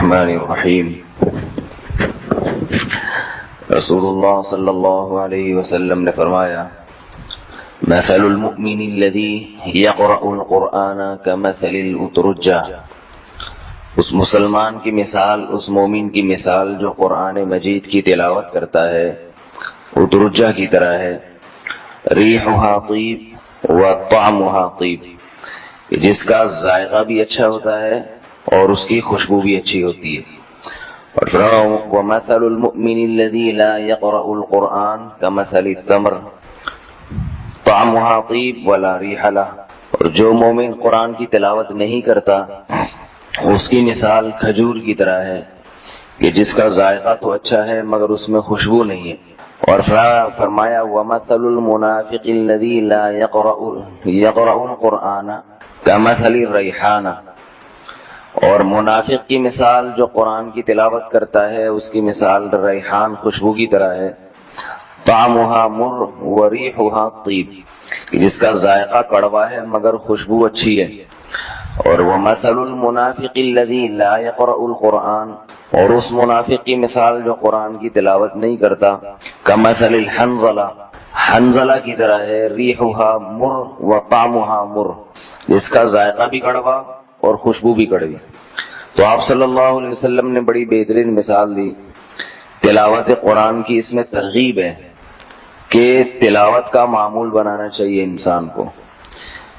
الرحمن الرحیم رسول اللہ صلی اللہ علیہ وسلم نے فرمایا مثل المؤمن الذي يقرأ القرآن كمثل الأترجة، اس مسلمان کی مثال، اس مومن کی مثال جو قرآن مجید کی تلاوت کرتا ہے اترجہ کی طرح ہے، ریحها طیب وطعمها طیب، جس کا ذائقہ بھی اچھا ہوتا ہے اور اس کی خوشبو بھی اچھی ہوتی ہے۔ اور وَمَثَلُ الْمُؤْمِنِ الَّذِي لَا يَقْرَأُ الْقُرْآنَ كَمَثَلِ التَّمْرِ طَعْمُهَا طِيبٌ وَلَا رِيحَ لَهُ، اور جو مومن قرآن کی تلاوت نہیں کرتا اس کی مثال کھجور کی طرح ہے کہ جس کا ذائقہ تو اچھا ہے مگر اس میں خوشبو نہیں ہے۔ اور فرمایا وَمَثَلُ الْمُنَافِقِ الَّذِي لَا يَقْرَأُ الْقُرْآنَ كَمَثَلِ الرَّيْحَانَةِ، اور منافق کی مثال جو قرآن کی تلاوت کرتا ہے اس کی مثال ریحان خوشبو کی طرح ہے، طعمها مر وریحها طیب، جس کا ذائقہ کڑوا ہے مگر خوشبو اچھی ہے۔ اور ومثل المنافق الذی لا یقرأ القرآن، اور اس منافق کی مثال جو قرآن کی تلاوت نہیں کرتا، کمثل الحنظلہ، حنظلہ کی طرح ہے، ریحها مر وطعمها مر، جس کا ذائقہ بھی کڑوا اور خوشبو بھی کڑوی۔ تو آپ صلی اللہ علیہ وسلم نے بڑی بہترین مثال دی تلاوت قرآن کی۔ اس میں ترغیب ہے کہ تلاوت کا معمول بنانا چاہیے انسان کو،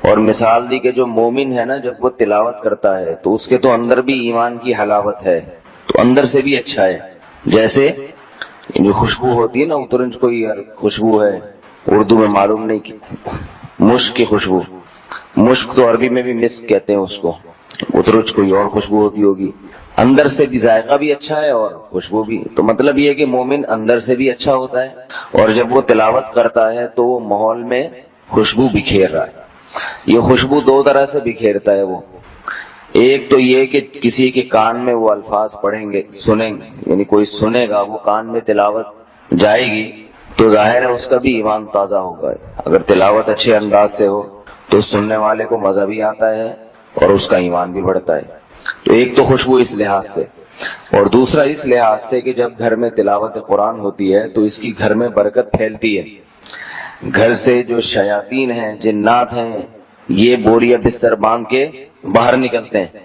اور مثال دی کہ جو مومن ہے نا جب وہ تلاوت کرتا ہے تو اس کے تو اندر بھی ایمان کی حلاوت ہے، تو اندر سے بھی اچھا ہے۔ جیسے جو خوشبو ہوتی ہے نا، اترنج کوئی خوشبو ہے، اردو میں معلوم نہیں کہ مشک کی خوشبو، مشک تو عربی میں بھی مسک کہتے ہیں اس کو، اترج کوئی اور خوشبو ہوتی ہوگی، اندر سے بھی ذائقہ بھی اچھا ہے اور خوشبو بھی۔ تو مطلب یہ ہے کہ مومن اندر سے بھی اچھا ہوتا ہے، اور جب وہ تلاوت کرتا ہے تو وہ ماحول میں خوشبو بکھیر رہا ہے۔ یہ خوشبو دو طرح سے بکھیرتا ہے وہ، ایک تو یہ کہ کسی کے کان میں وہ الفاظ پڑھیں گے، سنیں گے، یعنی کوئی سنے گا، وہ کان میں تلاوت جائے گی تو ظاہر ہے اس کا بھی ایمان تازہ ہوگا۔ اگر تلاوت اچھے انداز سے ہو تو سننے والے کو مزہ بھی آتا ہے اور اس کا ایمان بھی بڑھتا ہے۔ تو ایک تو خوشبو اس لحاظ سے، اور دوسرا اس لحاظ سے کہ جب گھر میں تلاوت قرآن ہوتی ہے تو اس کی گھر میں برکت پھیلتی ہے۔ گھر سے جو شیاطین ہیں، جنات ہیں، یہ بوریا بستر باندھ کے باہر نکلتے ہیں۔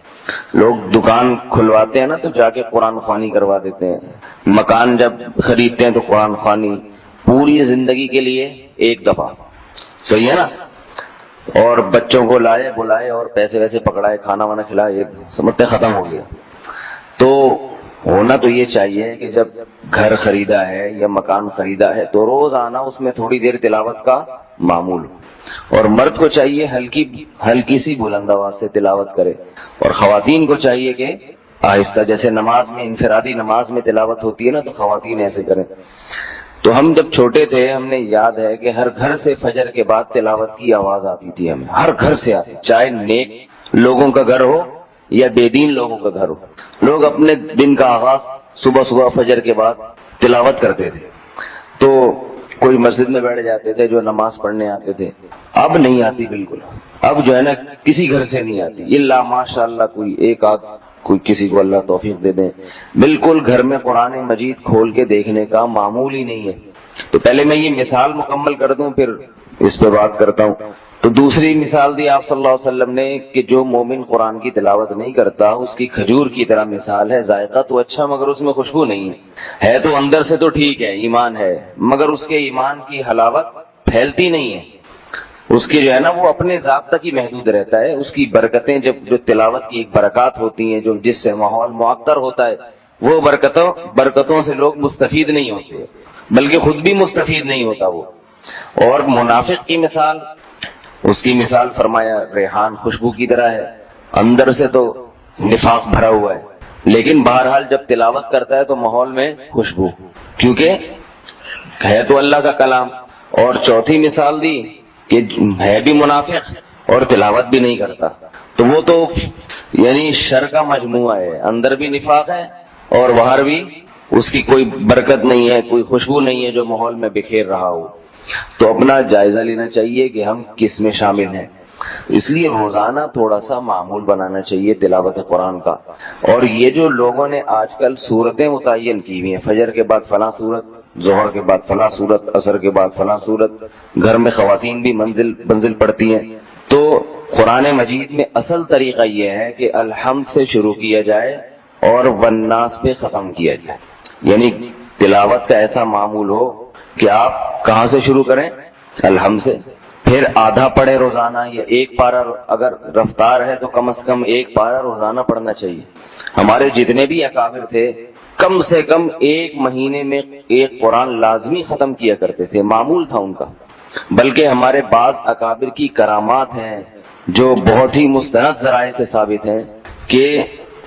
لوگ دکان کھلواتے ہیں نا تو جا کے قرآن خوانی کروا دیتے ہیں، مکان جب خریدتے ہیں تو قرآن خوانی، پوری زندگی کے لیے ایک دفعہ، صحیح ہے نا؟ اور بچوں کو لائے بلائے اور پیسے ویسے پکڑائے، کھانا وانا کھلائے، سمجھتے ختم ہو گیا۔ تو ہونا تو یہ چاہیے کہ جب گھر خریدا ہے یا مکان خریدا ہے تو روز آنا اس میں تھوڑی دیر تلاوت کا معمول ہو، اور مرد کو چاہیے ہلکی سی بلند آواز سے تلاوت کرے، اور خواتین کو چاہیے کہ آہستہ، جیسے نماز میں انفرادی نماز میں تلاوت ہوتی ہے نا تو خواتین ایسے کریں۔ تو ہم جب چھوٹے تھے ہم نے یاد ہے کہ ہر گھر سے فجر کے بعد تلاوت کی آواز آتی تھی، ہمیں ہر گھر سے آتی، چاہے نیک لوگوں کا گھر ہو یا بے دین لوگوں کا گھر ہو، لوگ اپنے دن کا آغاز صبح فجر کے بعد تلاوت کرتے تھے۔ تو کوئی مسجد میں بیٹھ جاتے تھے جو نماز پڑھنے آتے تھے، اب نہیں آتی بالکل، اب جو ہے نا کسی گھر سے نہیں آتی، الا ماشاء اللہ کوئی ایک آدھ، کوئی کسی کو اللہ توفیق دے دیں، بالکل گھر میں قرآن مجید کھول کے دیکھنے کا معمول ہی نہیں ہے۔ تو پہلے میں یہ مثال مکمل کر دوں پھر اس پہ بات کرتا ہوں۔ تو دوسری مثال دی آپ صلی اللہ علیہ وسلم نے کہ جو مومن قرآن کی تلاوت نہیں کرتا اس کی کھجور کی طرح مثال ہے، ذائقہ تو اچھا مگر اس میں خوشبو نہیں ہے تو اندر سے تو ٹھیک ہے، ایمان ہے، مگر اس کے ایمان کی حلاوت پھیلتی نہیں ہے، اس کی جو ہے نا وہ اپنے ذات تک ہی محدود رہتا ہے۔ اس کی برکتیں، جو تلاوت کی ایک برکات ہوتی ہیں، جو جس سے ماحول معطر ہوتا ہے، وہ برکتوں سے لوگ مستفید نہیں ہوتے بلکہ خود بھی مستفید نہیں ہوتا وہ۔ اور منافق کی مثال، اس کی مثال فرمایا ریحان خوشبو کی طرح ہے، اندر سے تو نفاق بھرا ہوا ہے، لیکن بہرحال جب تلاوت کرتا ہے تو ماحول میں خوشبو، کیونکہ ہے تو اللہ کا کلام۔ اور چوتھی مثال دی کہ ہے بھی منافق اور تلاوت بھی نہیں کرتا، تو وہ تو یعنی شر کا مجموعہ ہے، اندر بھی نفاق ہے اور باہر بھی اس کی کوئی برکت نہیں ہے، کوئی خوشبو نہیں ہے جو ماحول میں بکھیر رہا ہو۔ تو اپنا جائزہ لینا چاہیے کہ ہم کس میں شامل ہیں۔ اس لیے روزانہ تھوڑا سا معمول بنانا چاہیے تلاوت قرآن کا. اور یہ جو لوگوں نے آج کل صورتیں متعین کی ہوئی ہیں، فجر کے بعد فلاں صورت، ظہر کے بعد فلاں صورت، عصر کے بعد فلاں صورت، گھر میں خواتین بھی منزل پڑھتی ہیں، تو قرآن مجید میں اصل طریقہ یہ ہے کہ الحمد سے شروع کیا جائے اور والناس پہ ختم کیا جائے. یعنی تلاوت کا ایسا معمول ہو کہ آپ کہاں سے شروع کریں؟ الحمد سے، پھر آدھا پڑھے روزانہ، یا ایک پارہ، اگر رفتار ہے تو کم از کم ایک پارہ روزانہ پڑھنا چاہیے. ہمارے جتنے بھی اکابر تھے کم سے کم ایک مہینے میں ایک قرآن لازمی ختم کیا کرتے تھے، معمول تھا ان کا. بلکہ ہمارے بعض اکابر کی کرامات ہیں جو بہت ہی مستند ذرائع سے ثابت ہیں کہ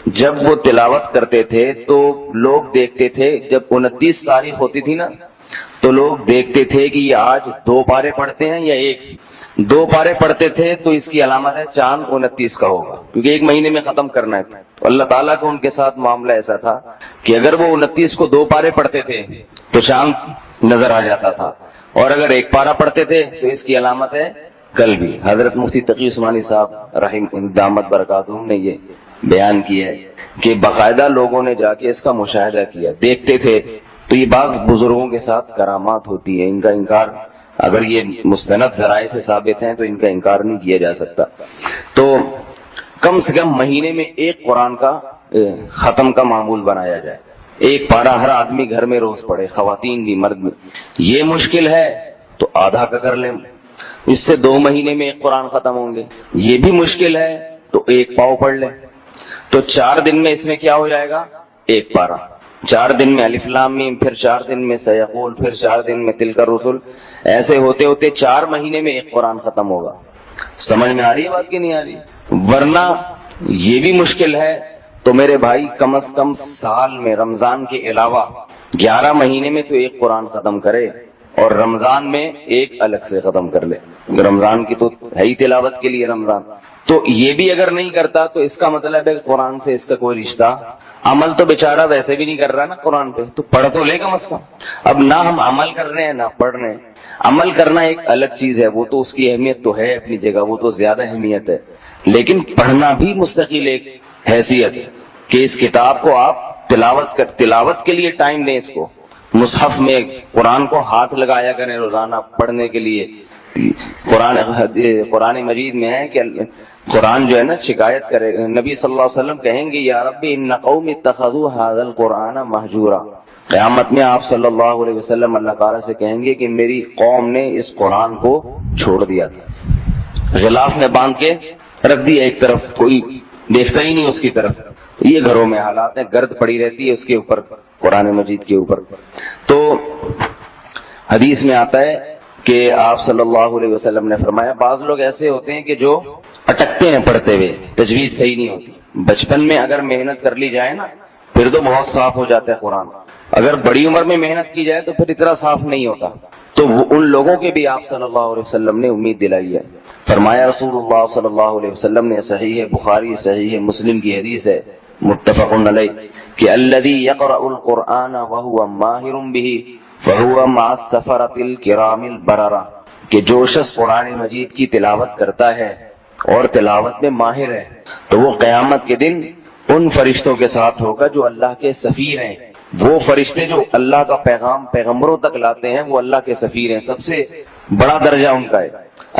جب وہ تلاوت کرتے تھے تو لوگ دیکھتے تھے، جب 29 تاریخ ہوتی تھی نا تو لوگ دیکھتے تھے کہ یہ آج 2 پارے پڑھتے ہیں یا 2 پارے پڑھتے تھے تو اس کی علامت ہے چاند 29 کا ہوگا، کیونکہ ایک مہینے میں ختم کرنا ہے. تو اللہ تعالیٰ کا ان کے ساتھ معاملہ ایسا تھا کہ اگر وہ 29 کو 2 پارے پڑھتے تھے تو چاند نظر آ جاتا تھا، اور اگر 1 پارہ پڑھتے تھے تو اس کی علامت ہے کل بھی. حضرت مفتی تقی عثمانی صاحب رحم دامت برکاتہم نے یہ بیان کیا ہے کہ باقاعدہ لوگوں نے جا کے اس کا مشاہدہ کیا، دیکھتے تھے. تو یہ بعض بزرگوں کے ساتھ کرامات ہوتی ہیں، ان کا انکار، اگر یہ مستند ذرائع سے ثابت ہیں تو ان کا انکار نہیں کیا جا سکتا. تو کم سے کم مہینے میں ایک قرآن کا ختم کا معمول بنایا جائے، 1 پارہ ہر آدمی گھر میں روز پڑھے، خواتین بھی مرد بھی. یہ مشکل ہے تو آدھا کا کر لیں، اس سے 2 مہینے میں 1 قرآن ختم ہوں گے. یہ بھی مشکل ہے تو 1 پاؤ پڑھ لیں، تو 4 دن میں اس میں کیا ہو جائے گا؟ 1 پارہ. 4 دن میں الف لام میم، پھر 4 دن میں سیقول، پھر 4 دن میں تلک الرسل، ایسے ہوتے ہوتے 4 مہینے میں 1 قرآن ختم ہوگا. سمجھ میں آ رہی ہے بات کہ نہیں آ رہی؟ ورنہ یہ بھی مشکل ہے تو میرے بھائی کم از کم سال میں رمضان کے علاوہ 11 مہینے میں تو 1 قرآن ختم کرے، اور رمضان میں 1 الگ سے ختم کر لے. رمضان کی تو ہے ہی تلاوت کے لیے رمضان. تو یہ بھی اگر نہیں کرتا تو اس کا مطلب ہے کہ قرآن سے اس کا کوئی رشتہ، عمل تو بیچارہ ویسے بھی نہیں کر رہا نا قرآن پہ، تو پڑھ تو لے کم از کم. اب نہ ہم عمل کر رہے ہیں نہ پڑھ رہے ہیں. عمل کرنا ایک الگ چیز ہے، وہ تو اس کی اہمیت تو ہے اپنی جگہ، وہ تو زیادہ اہمیت ہے، لیکن پڑھنا بھی مستقل ایک حیثیت ہے کہ اس کتاب کو آپ تلاوت کے لیے ٹائم دیں. اس کو مصحف میں قرآن کو ہاتھ لگایا کریں روزانہ پڑھنے کے لیے. قرآن مجید میں ہے کہ قرآن جو ہے نا شکایت کرے، نبی صلی اللہ علیہ وسلم کہیں گے یا رب ان قوم اتخذوا هذا القرآن مہجورا. قیامت میں آپ صلی اللہ علیہ وسلم اللہ تعالیٰ سے کہیں گے کہ میری قوم نے اس قرآن کو چھوڑ دیا تھا، غلاف میں باندھ کے رکھ دیا ایک طرف، کوئی دیکھتا ہی نہیں اس کی طرف. یہ گھروں میں حالات ہیں، گرد پڑی رہتی ہے اس کے اوپر، قرآن مجید کے اوپر. تو حدیث میں آتا ہے کہ آپ صلی اللہ علیہ وسلم نے فرمایا بعض لوگ ایسے ہوتے ہیں کہ جو اٹکتے ہیں پڑھتے ہوئے، تجوید صحیح نہیں ہوتی. بچپن میں اگر محنت کر لی جائے نا پھر تو بہت صاف ہو جاتا ہے قرآن. اگر بڑی عمر میں محنت کی جائے تو پھر اتنا صاف نہیں ہوتا. تو ان لوگوں کے بھی آپ صلی اللہ علیہ وسلم نے امید دلائی ہے. فرمایا رسول اللہ صلی اللہ علیہ وسلم نے، صحیح ہے بخاری صحیح ہے مسلم کی حدیث ہے متفق علیہ، کہ الذی یقرأ القرآن وهو ماہر به فهو مع السفرة الکرام البررہ، کہ جو شخص قرآن مجید کی تلاوت کرتا ہے اور تلاوت میں ماہر ہے تو وہ قیامت کے دن ان فرشتوں کے ساتھ ہوگا جو اللہ کے سفیر ہیں. وہ فرشتے جو اللہ کا پیغام پیغمبروں تک لاتے ہیں وہ اللہ کے سفیر ہیں، سب سے بڑا درجہ ان کا ہے.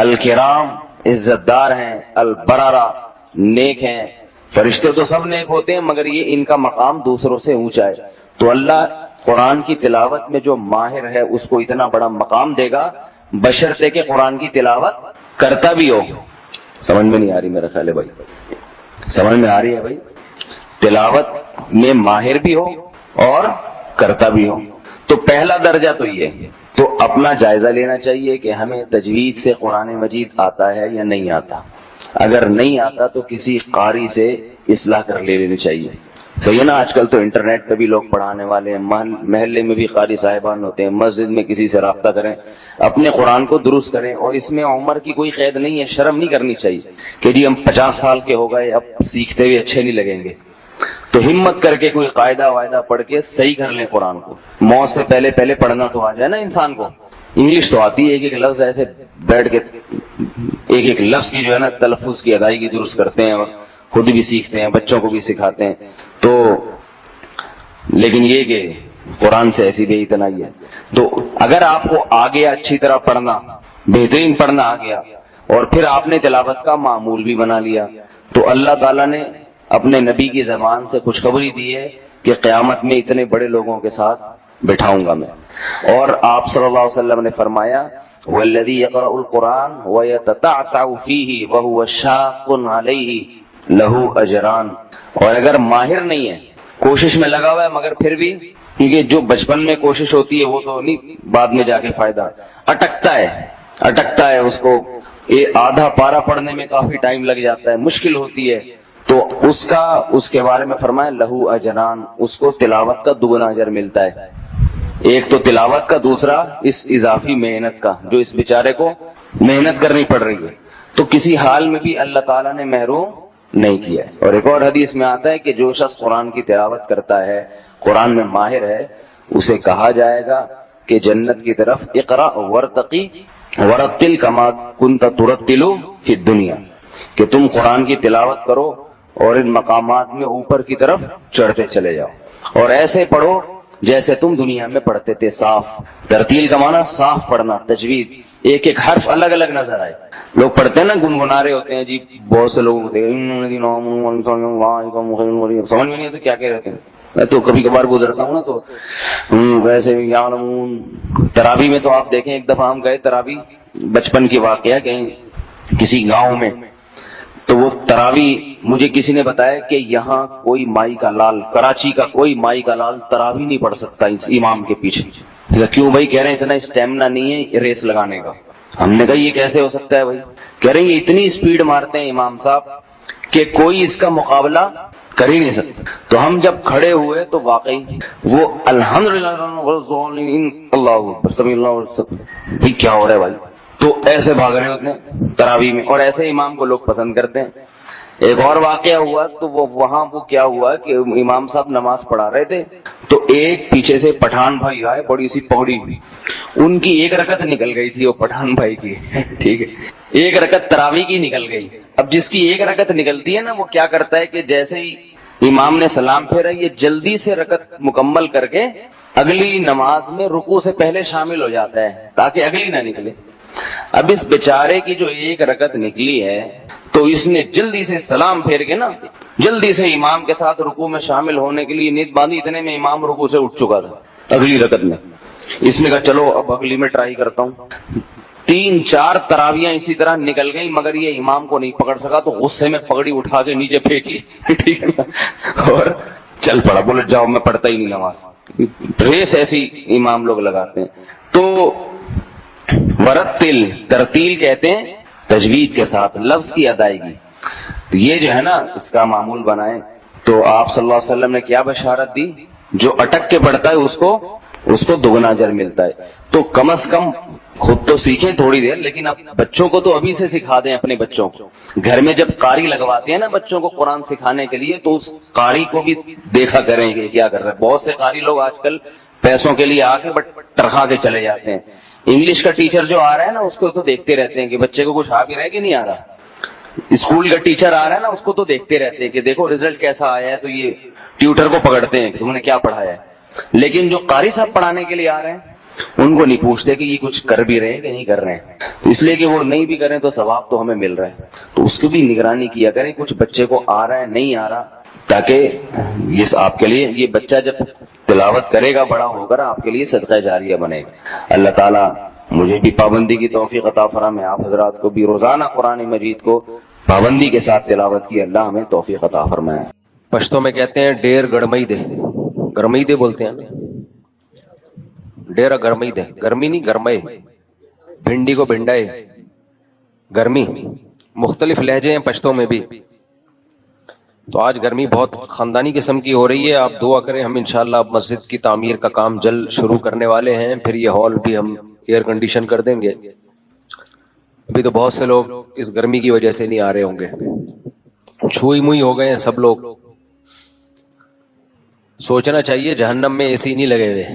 الکرام عزت دار ہیں، البررہ نیک ہیں. فرشتے تو سب نیک ہوتے ہیں مگر یہ ان کا مقام دوسروں سے اونچا ہے. تو اللہ قرآن کی تلاوت میں جو ماہر ہے اس کو اتنا بڑا مقام دے گا، بشرطے کہ قرآن کی تلاوت کرتا بھی ہو. سمجھ میں نہیں آ رہی؟ میرا خیال ہے بھائی سمجھ میں آ رہی ہے. بھائی تلاوت میں ماہر بھی ہو اور کرتا بھی ہو. تو پہلا درجہ تو یہ. تو اپنا جائزہ لینا چاہیے کہ ہمیں تجوید سے قرآن مجید آتا ہے یا نہیں آتا. اگر نہیں آتا تو کسی قاری سے اصلاح کر لینی چاہیے. صحیح ہے نا؟ آج کل تو انٹرنیٹ پہ بھی لوگ پڑھانے والے ہیں، محلے میں بھی قاری صاحبان ہوتے ہیں، مسجد میں کسی سے رابطہ کریں، اپنے قرآن کو درست کریں. اور اس میں عمر کی کوئی قید نہیں ہے، شرم نہیں کرنی چاہیے کہ جی ہم 50 سال کے ہو گئے اب سیکھتے ہوئے اچھے نہیں لگیں گے. تو ہمت کر کے کوئی قاعدہ وائدہ پڑھ کے صحیح کر لیں قرآن کو. موت سے پہلے پڑھنا تو آ جائے نا انسان کو. انگلش تو آتی ہے, ایک ایک لفظ ایسے بیٹھ کے ایک ایک لفظ کی جو ہے نا تلفظ کی ادائیگی درست کرتے ہیں, اور خود بھی سیکھتے ہیں, بچوں کو بھی سکھاتے ہیں. تو لیکن یہ کہ قرآن سے ایسی بے اتنائی ہے. تو اگر آپ کو آ گیا اچھی طرح پڑھنا, بہترین پڑھنا آ گیا, اور پھر آپ نے تلاوت کا معمول بھی بنا لیا, تو اللہ تعالیٰ نے اپنے نبی کی زبان سے خوشخبری دی ہے کہ قیامت میں اتنے بڑے لوگوں کے ساتھ بٹھاؤں گا میں. اور آپ صلی اللہ علیہ وسلم نے فرمایا والذی یقرأ القرآن ویتتعتع فیہ وہو شاق علیہ لہ اجران. اور اگر ماہر نہیں ہے, کوشش میں لگا ہوا ہے مگر پھر بھی, کیونکہ جو بچپن میں کوشش ہوتی ہے وہ تو نہیں بعد میں جا کے فائدہ, اٹکتا ہے اس کو, یہ آدھا پارا پڑھنے میں کافی ٹائم لگ جاتا ہے, مشکل ہوتی ہے, تو اس کے بارے میں فرمایا لہو اجران, اس کو تلاوت کا دگنا اجر ملتا ہے. ایک تو تلاوت کا, دوسرا اس اضافی محنت کا جو اس بیچارے کو محنت کرنی پڑ رہی ہے. تو کسی حال میں بھی اللہ تعالیٰ نے محروم نہیں کیا ہے. اور ایک اور حدیث میں آتا ہے کہ جو شخص قرآن کی تلاوت کرتا ہے, قرآن میں ماہر ہے, اسے کہا جائے گا کہ جنت کی طرف اقرا ورتقی ورتل کما کنت ترتل فی الدنیا, کہ تم قرآن کی تلاوت کرو اور ان مقامات میں اوپر کی طرف چڑھتے چلے جاؤ, اور ایسے پڑھو جیسے تم دنیا میں پڑھتے تھے. صاف ترتیل کا معنی صاف پڑھنا, تجوید, ایک ایک حرف الگ الگ نظر آئے. لوگ پڑھتے ہیں نا گنگنا رہے ہوتے ہیں جی, بہت سے لوگ ہوتے ہیں سمجھ میں نہیں آتا کیا کہہ رہتے ہیں. میں تو کبھی کبھار گزرتا ہوں نا تو ویسے تراویح میں تو آپ دیکھیں, ایک دفعہ ہم گئے تراویح, بچپن کی واقعہ, کہیں کسی گاؤں میں, تو وہ تراویح مجھے کسی نے بتایا کہ یہاں کوئی مائی کا لال, کراچی کا کوئی مائی کا لال تراویح نہیں پڑھ سکتا اس امام کے پیچھے. کیوں بھائی؟ کہہ رہے ہیں اتنا اسٹیمنا نہیں ہے ریس لگانے کا. ہم نے کہا یہ کیسے ہو سکتا ہے بھائی؟ کہہ رہے ہیں اتنی اسپیڈ مارتے ہیں امام صاحب کہ کوئی اس کا مقابلہ کر ہی نہیں سکتا. تو ہم جب کھڑے ہوئے تو واقعی وہ الحمدللہ اللہ سبحان اللہ, کیا ہو رہا ہے بھائی؟ تو ایسے بھاگ رہے ہوتے ہیں تراویح میں, اور ایسے امام کو لوگ پسند کرتے ہیں. ایک اور واقعہ ہوا تو وہاں کیا ہوا کہ امام صاحب نماز پڑھا رہے تھے, تو ایک پیچھے سے پٹھان بھائی آئے, بڑی سی پگڑی, ان کی ایک رکعت نکل گئی تھی, وہ پٹھان بھائی کی, ٹھیک ہے, ایک رکعت تراویح کی نکل گئی. اب جس کی ایک رکعت نکلتی ہے نا, وہ کیا کرتا ہے کہ جیسے ہی امام نے سلام پھیرا, یہ جلدی سے رکعت مکمل کر کے اگلی نماز میں رکوع سے پہلے شامل ہو جاتا ہے تاکہ اگلی نہ نکلے. اب اس بیچارے کی جو ایک رکعت نکلی ہے, تو اس نے جلدی سے سلام پھیر کے نا, جلدی سے امام کے ساتھ رکوع میں شامل ہونے کے لیے نیت باندھی, اتنے میں امام رکوع سے اٹھ چکا تھا اگلی رکعت میں. اس نے کہا چلو اب اگلی میں ٹرائی کرتا ہوں. 3-4 تراویاں اسی طرح نکل گئی, مگر یہ امام کو نہیں پکڑ سکا, تو غصے میں پگڑی اٹھا کے نیچے پھینکی, ٹھیک ہے نا, اور چل پڑا, بولے جاؤ میں پڑھتا ہی نہیں نماز. ریس ایسی امام لوگ لگاتے ہیں. تو ورتل, ترتیل کہتے ہیں تجوید کے ساتھ لفظ کی ادائیگی. تو یہ جو ہے نا اس کا معمول بنائیں. تو آپ صلی اللہ علیہ وسلم نے کیا بشارت دی؟ جو اٹک کے پڑھتا ہے اس کو دگنا اجر ملتا ہے. تو کم از کم خود تو سیکھیں تھوڑی دیر, لیکن اب بچوں کو تو ابھی سے سکھا دیں. اپنے بچوں کو گھر میں جب قاری لگواتے ہیں نا بچوں کو قرآن سکھانے کے لیے, تو اس قاری کو بھی دیکھا کریں کہ کیا کر رہے ہیں. بہت سے قاری لوگ آج کل پیسوں کے لیے آ کے بٹ ٹرخا کے چلے جاتے ہیں. انگلش کا ٹیچر جو آ رہا ہے نا, اس کو تو دیکھتے رہتے ہیں کہ بچے کو کچھ آ بھی رہا ہے کہ نہیں آ رہا. اسکول کا ٹیچر آ رہا ہے نا, اس کو تو دیکھتے رہتے ہیں کہ دیکھو ریزلٹ کیسا آیا ہے, تو یہ ٹیوٹر کو پکڑتے ہیں کہ تم نے کیا پڑھایا ہے. لیکن جو قاری صاحب پڑھانے کے لیے آ رہے ہیں, ان کو نہیں پوچھتے کہ یہ کچھ کر بھی رہے ہیں کہ نہیں کر رہے ہیں, اس لیے کہ وہ نہیں بھی کریں تو ثواب تو ہمیں مل رہا ہے. تو اس کی بھی نگرانی کیا کریں, کچھ بچے کو آ رہا ہے نہیں آ رہا, تاکہ یہ آپ کے لیے, یہ بچہ جب تلاوت کرے گا بڑا ہو کر, آپ کے لیے صدقہ جاریہ بنے گا. اللہ تعالیٰ مجھے بھی پابندی کی توفیق عطا فرمائے, آپ حضرات کو بھی روزانہ قرآن مجید کو پابندی کے ساتھ تلاوت کی اللہ ہمیں توفیق عطا فرمائے. پشتوں میں کہتے ہیں ڈیر گڑمئی دے, گرمئی دے بولتے ہیں, ڈیرا گرمئی دے, گرمی نہیں گرمئے, بھنڈی کو بھنڈائے, گرمی. مختلف لہجے ہیں پشتوں میں بھی. تو آج گرمی بہت خاندانی قسم کی ہو رہی ہے. آپ دعا کریں, ہم انشاءاللہ اب مسجد کی تعمیر کا کام جلد شروع کرنے والے ہیں, پھر یہ ہال بھی ہم ایئر کنڈیشن کر دیں گے. ابھی تو بہت سے لوگ اس گرمی کی وجہ سے نہیں آ رہے ہوں گے, چھوئی موئی ہو گئے ہیں سب لوگ. سوچنا چاہیے جہنم میں اے سی نہیں لگے ہوئے,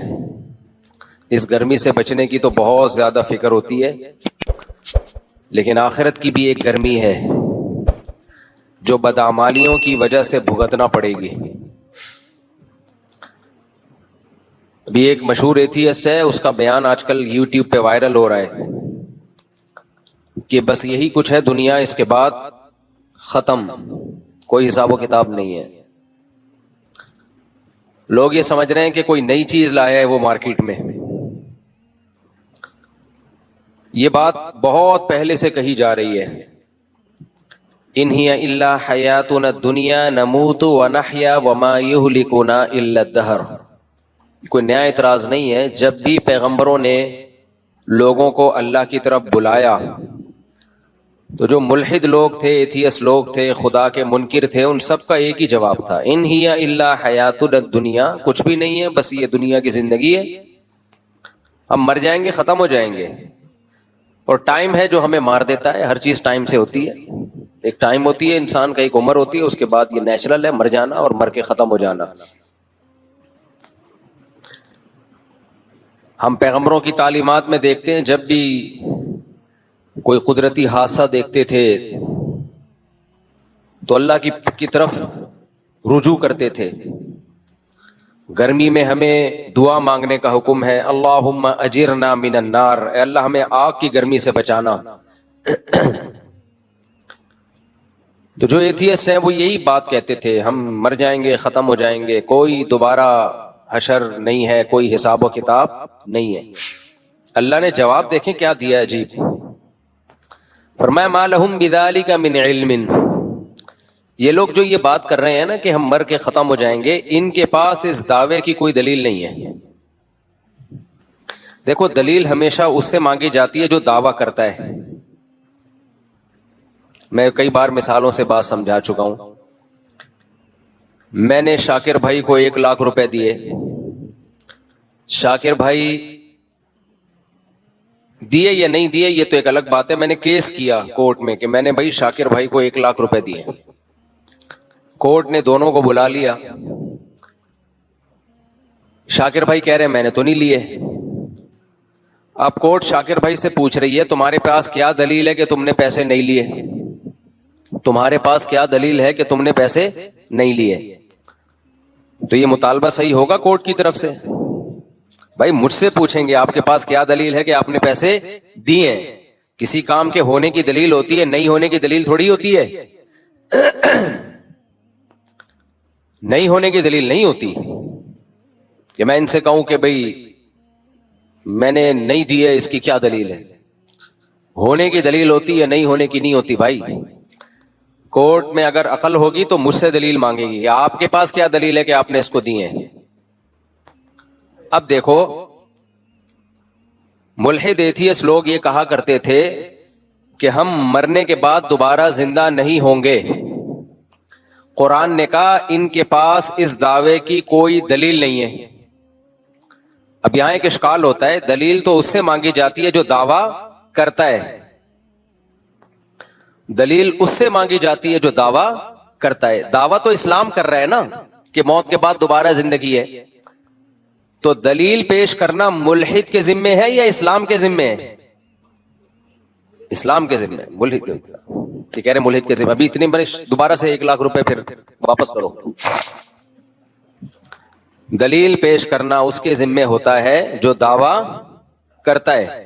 اس گرمی سے بچنے کی تو بہت زیادہ فکر ہوتی ہے، لیکن آخرت کی بھی ایک گرمی ہے جو بدعمالیوں کی وجہ سے بھگتنا پڑے گی۔ ابھی ایک مشہور ایتھیسٹ ہے، اس کا بیان آج کل یوٹیوب پہ وائرل ہو رہا ہے کہ بس یہی کچھ ہے دنیا، اس کے بعد ختم، کوئی حساب و کتاب نہیں ہے۔ لوگ یہ سمجھ رہے ہیں کہ کوئی نئی چیز لایا ہے وہ مارکیٹ میں۔ یہ بات بہت پہلے سے کہی جا رہی ہے، ان ہی الا حیاتنا الدنیا نموت ونحیا وما یہلکنا الا الدہر۔ کوئی نیا اعتراض نہیں ہے، جب بھی پیغمبروں نے لوگوں کو اللہ کی طرف بلایا تو جو ملحد لوگ تھے، ایتھیس لوگ تھے، خدا کے منکر تھے، ان سب کا ایک ہی جواب تھا، ان ہی الا حیاتنا الدنیا، کچھ بھی نہیں ہے، بس یہ دنیا کی زندگی ہے، ہم مر جائیں گے، ختم ہو جائیں گے، اور ٹائم ہے جو ہمیں مار دیتا ہے، ہر چیز ٹائم سے ہوتی ہے، ایک ٹائم ہوتی ہے، انسان کا ایک عمر ہوتی ہے، اس کے بعد یہ نیچرل ہے مر جانا اور مر کے ختم ہو جانا۔ ہم پیغمبروں کی تعلیمات میں دیکھتے ہیں جب بھی کوئی قدرتی حادثہ دیکھتے تھے تو اللہ کی طرف رجوع کرتے تھے۔ گرمی میں ہمیں دعا مانگنے کا حکم ہے، اللہم اجرنا من النار، اے اللہ ہمیں آگ کی گرمی سے بچانا۔ تو جو ایتھیسٹ ہیں وہ یہی بات کہتے تھے، ہم مر جائیں گے، ختم ہو جائیں گے، کوئی دوبارہ حشر نہیں ہے، کوئی حساب و کتاب نہیں ہے۔ اللہ نے جواب دیکھیں کیا دیا عجیب، فرمایا ما لہم بذالک من علم، یہ لوگ جو یہ بات کر رہے ہیں نا کہ ہم مر کے ختم ہو جائیں گے، ان کے پاس اس دعوے کی کوئی دلیل نہیں ہے۔ دیکھو دلیل ہمیشہ اس سے مانگی جاتی ہے جو دعویٰ کرتا ہے۔ میں کئی بار مثالوں سے بات سمجھا چکا ہوں۔ میں نے شاکر بھائی کو 1,00,000 روپے دیے، شاکر بھائی دیے یا نہیں دیے یہ تو ایک الگ بات ہے، میں نے کیس کیا کورٹ میں کہ میں نے بھائی شاکر بھائی کو 1,00,000 روپے دیے، کورٹ نے دونوں کو بلا لیا، شاکر بھائی کہہ رہے میں نے تو نہیں لیے۔ اب کورٹ شاکر بھائی سے پوچھ رہی ہے تمہارے پاس کیا دلیل ہے کہ تم نے پیسے نہیں لیے، تمہارے پاس کیا دلیل ہے کہ تم نے پیسے نہیں لیے؟ تو یہ مطالبہ صحیح ہوگا کورٹ کی طرف سے؟ بھائی مجھ سے پوچھیں گے آپ کے پاس کیا دلیل ہے کہ آپ نے پیسے دیے ہیں؟ کسی کام کے ہونے کی دلیل ہوتی ہے، نہیں ہونے کی دلیل تھوڑی ہوتی ہے۔ نہیں ہونے کی دلیل نہیں ہوتی کہ میں ان سے کہوں کہ بھئی میں نے نہیں دیے، اس کی کیا دلیل ہے؟ ہونے کی دلیل ہوتی ہے، نہیں ہونے کی نہیں ہوتی۔ بھائی کورٹ میں اگر عقل ہوگی تو مجھ سے دلیل مانگے گی، آپ کے پاس کیا دلیل ہے کہ آپ نے اس کو دیے ہیں؟ اب دیکھو ملحد ایتھیس لوگ یہ کہا کرتے تھے کہ ہم مرنے کے بعد دوبارہ زندہ نہیں ہوں گے۔ قرآن نے کہا ان کے پاس اس دعوے کی کوئی دلیل نہیں ہے۔ اب یہاں ایک اشکال ہوتا ہے، دلیل تو اس سے مانگی جاتی ہے جو دعویٰ کرتا ہے، دلیل اس سے مانگی جاتی ہے جو دعویٰ کرتا ہے۔ دعویٰ تو اسلام کر رہا ہے نا کہ موت کے بعد دوبارہ زندگی ہے، تو دلیل پیش کرنا ملحد کے ذمے ہے یا اسلام کے ذمے ہے؟ اسلام کے ذمے ہے۔ ملحد یہ کہہ رہے ملحد کے ذمے، ابھی اتنے بڑے دوبارہ سے 1,00,000 روپے پھر واپس کرو۔ دلیل پیش کرنا اس کے ذمے ہوتا ہے جو دعویٰ کرتا ہے۔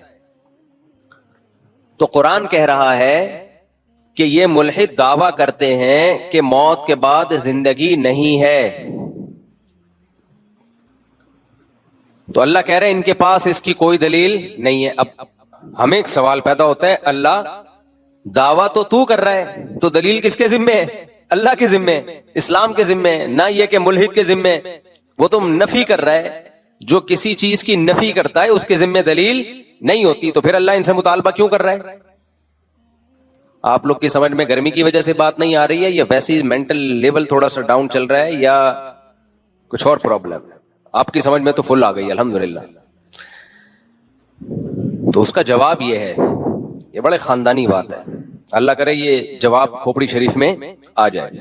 تو قرآن کہہ رہا ہے کہ یہ ملحد دعویٰ کرتے ہیں کہ موت کے بعد زندگی نہیں ہے، تو اللہ کہہ رہے ہیں ان کے پاس اس کی کوئی دلیل نہیں ہے۔ اب ہمیں ایک سوال پیدا ہوتا ہے، اللہ دعویٰ تو کر رہا ہے تو دلیل کس کے ذمے ہے؟ اللہ کے ذمے، اسلام کے ذمے، نہ یہ کہ ملحد کے ذمے۔ وہ تو نفی کر رہا ہے، جو کسی چیز کی نفی کرتا ہے اس کے ذمے دلیل نہیں ہوتی، تو پھر اللہ ان سے مطالبہ کیوں کر رہا ہے؟ آپ لوگ کی سمجھ میں گرمی کی وجہ سے بات نہیں آ رہی ہے، یا ویسے ہی مینٹل لیول تھوڑا سا ڈاؤن چل رہا ہے، یا کچھ اور پرابلم؟ آپ کی سمجھ میں تو فل آ گئی الحمدللہ۔ تو اس کا جواب یہ ہے، یہ بڑے خاندانی بات ہے، اللہ کرے یہ جواب کھوپڑی شریف میں آ جائے۔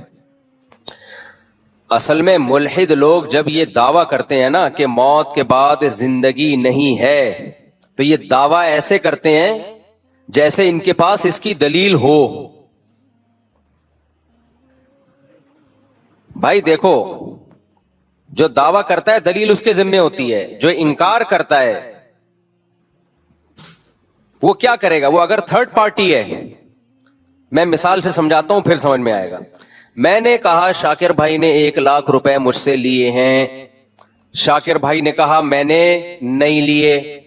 اصل میں ملحد لوگ جب یہ دعویٰ کرتے ہیں نا کہ موت کے بعد زندگی نہیں ہے، تو یہ دعویٰ ایسے کرتے ہیں جیسے ان کے پاس اس کی دلیل ہو. بھائی دیکھو، جو دعویٰ کرتا ہے دلیل اس کے ذمہ ہوتی ہے، جو انکار کرتا ہے وہ کیا کرے گا؟ وہ اگر تھرڈ پارٹی ہے، میں مثال سے سمجھاتا ہوں پھر سمجھ میں آئے گا. میں نے کہا شاکر بھائی نے 1,00,000 روپے مجھ سے لیے ہیں، شاکر بھائی نے کہا میں نے نہیں لیے،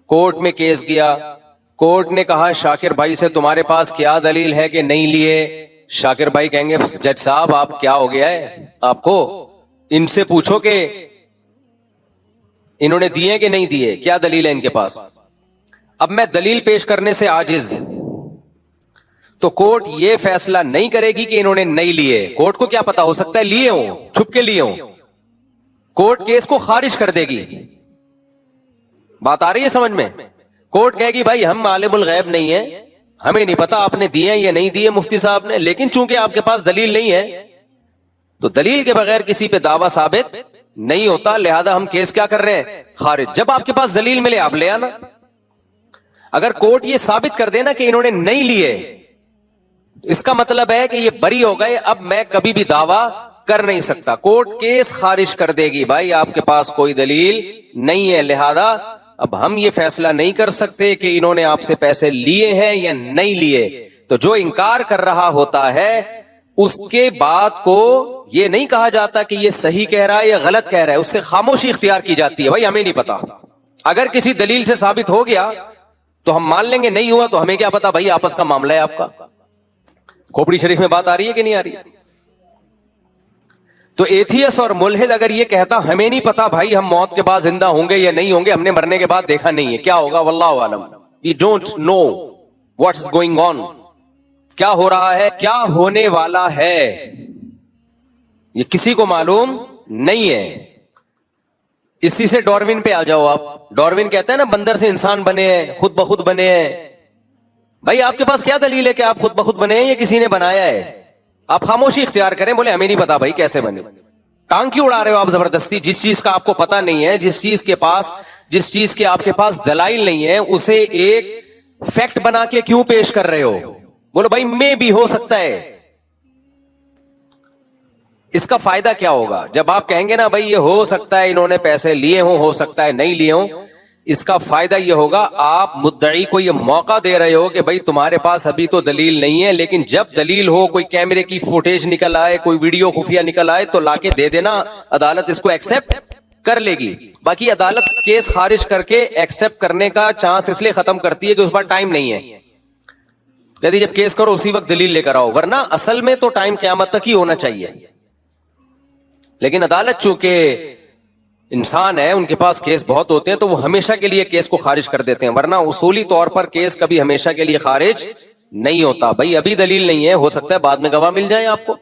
کورٹ میں کیس گیا، کورٹ نے کہا شاکر بھائی سے تمہارے پاس کیا دلیل ہے کہ نہیں لیے؟ شاکر بھائی کہیں گے جج صاحب آپ کیا ہو گیا ہے آپ کو، ان سے پوچھو کہ انہوں نے دیے کہ نہیں دیے، کیا دلیل ہے ان کے پاس. اب میں دلیل پیش کرنے سے عاجز، تو کورٹ یہ فیصلہ نہیں کرے گی کہ انہوں نے نہیں لیے. کورٹ کو کیا پتا، ہو سکتا ہے لیے ہوں، چھپ کے لیے ہوں. کورٹ کیس کو خارج کر دے گی. بات آ رہی ہے سمجھ میں؟ کورٹ کہے گی بھائی ہم عالم الغیب نہیں ہیں، ہمیں نہیں پتا آپ نے دیے یا نہیں دیے مفتی صاحب نے، لیکن چونکہ آپ کے پاس دلیل نہیں ہے تو دلیل کے بغیر کسی پہ دعویٰ ثابت نہیں ہوتا، لہذا ہم کیس کیا کر رہے ہیں؟ خارج. جب آپ کے پاس دلیل ملے آپ لے آنا. اگر کورٹ یہ ثابت کر دینا کہ انہوں نے نہیں لیے، اس کا مطلب ہے کہ یہ بری ہو گئے، اب میں کبھی بھی دعویٰ کر نہیں سکتا. کورٹ کیس خارج کر دے گی، بھائی آپ کے پاس کوئی دلیل نہیں ہے، لہذا اب ہم یہ فیصلہ نہیں کر سکتے کہ انہوں نے آپ سے پیسے لیے ہیں یا نہیں لیے. تو جو انکار کر رہا ہوتا ہے اس کے بات کو یہ نہیں کہا جاتا کہ یہ صحیح کہہ رہا ہے یا غلط کہہ رہا ہے، اس سے خاموشی اختیار کی جاتی ہے. بھائی ہمیں نہیں پتا، اگر کسی دلیل سے ثابت ہو گیا تو ہم مان لیں گے، نہیں ہوا تو ہمیں کیا پتا، بھائی آپس کا معاملہ ہے آپ کا. کھوپڑی شریف میں بات آ رہی ہے کہ نہیں آ رہی؟ تو ایتھیس اور ملحد اگر یہ کہتا ہمیں نہیں پتا بھائی ہم موت کے بعد زندہ ہوں گے یا نہیں ہوں گے، ہم نے مرنے کے بعد دیکھا نہیں ہے، کیا ہوگا واللہ عالم، we don't know what's going on، کیا ہو رہا ہے، کیا ہونے والا ہے، یہ کسی کو معلوم نہیں ہے. اسی سے ڈاروین پہ آ جاؤ آپ. ڈاروین کہتا ہے نا بندر سے انسان بنے ہیں، خود بخود بنے ہیں. بھائی آپ کے پاس کیا دلیل ہے کہ آپ خود بخود بنے ہیں یا کسی نے بنایا ہے؟ آپ خاموشی اختیار کریں، بولے ہمیں نہیں پتا بھائی کیسے بنے. ٹانگ کیوں اڑا رہے ہو آپ زبردستی؟ جس چیز کا آپ کو پتا نہیں ہے، جس چیز کے آپ کے پاس دلائل نہیں ہے، اسے ایک فیکٹ بنا کے کیوں پیش کر رہے ہو؟ بولو بھائی میں بھی ہو سکتا ہے. اس کا فائدہ کیا ہوگا جب آپ کہیں گے نا بھائی یہ ہو سکتا ہے انہوں نے پیسے لیے ہوں، ہو سکتا ہے نہیں لیے ہوں؟ اس کا فائدہ یہ ہوگا آپ مدعی کو یہ موقع دے رہے ہو کہ بھائی تمہارے پاس ابھی تو دلیل نہیں ہے، لیکن جب دلیل ہو، کوئی کیمرے کی فوٹیج نکل آئے، کوئی ویڈیو خفیہ نکل آئے تو لا کے دے دینا، عدالت اس کو ایکسپٹ کر لے گی. باقی عدالت کیس خارج کر کے ایکسپٹ کرنے کا چانس اس لیے ختم کرتی ہے کہ اس پر ٹائم نہیں ہے. کہتی جب کیس کرو اسی وقت دلیل لے کر آؤ، ورنہ اصل میں تو ٹائم قیامت تک ہی ہونا چاہیے. لیکن عدالت چونکہ انسان ہے، ان کے پاس کیس بہت ہوتے ہیں، تو وہ ہمیشہ کے لیے کیس کو خارج کر دیتے ہیں، ورنہ اصولی طور پر کیس کبھی ہمیشہ کے لیے خارج نہیں ہوتا. بھائی ابھی دلیل نہیں ہے، ہو سکتا ہے بعد میں گواہ مل جائے آپ کو،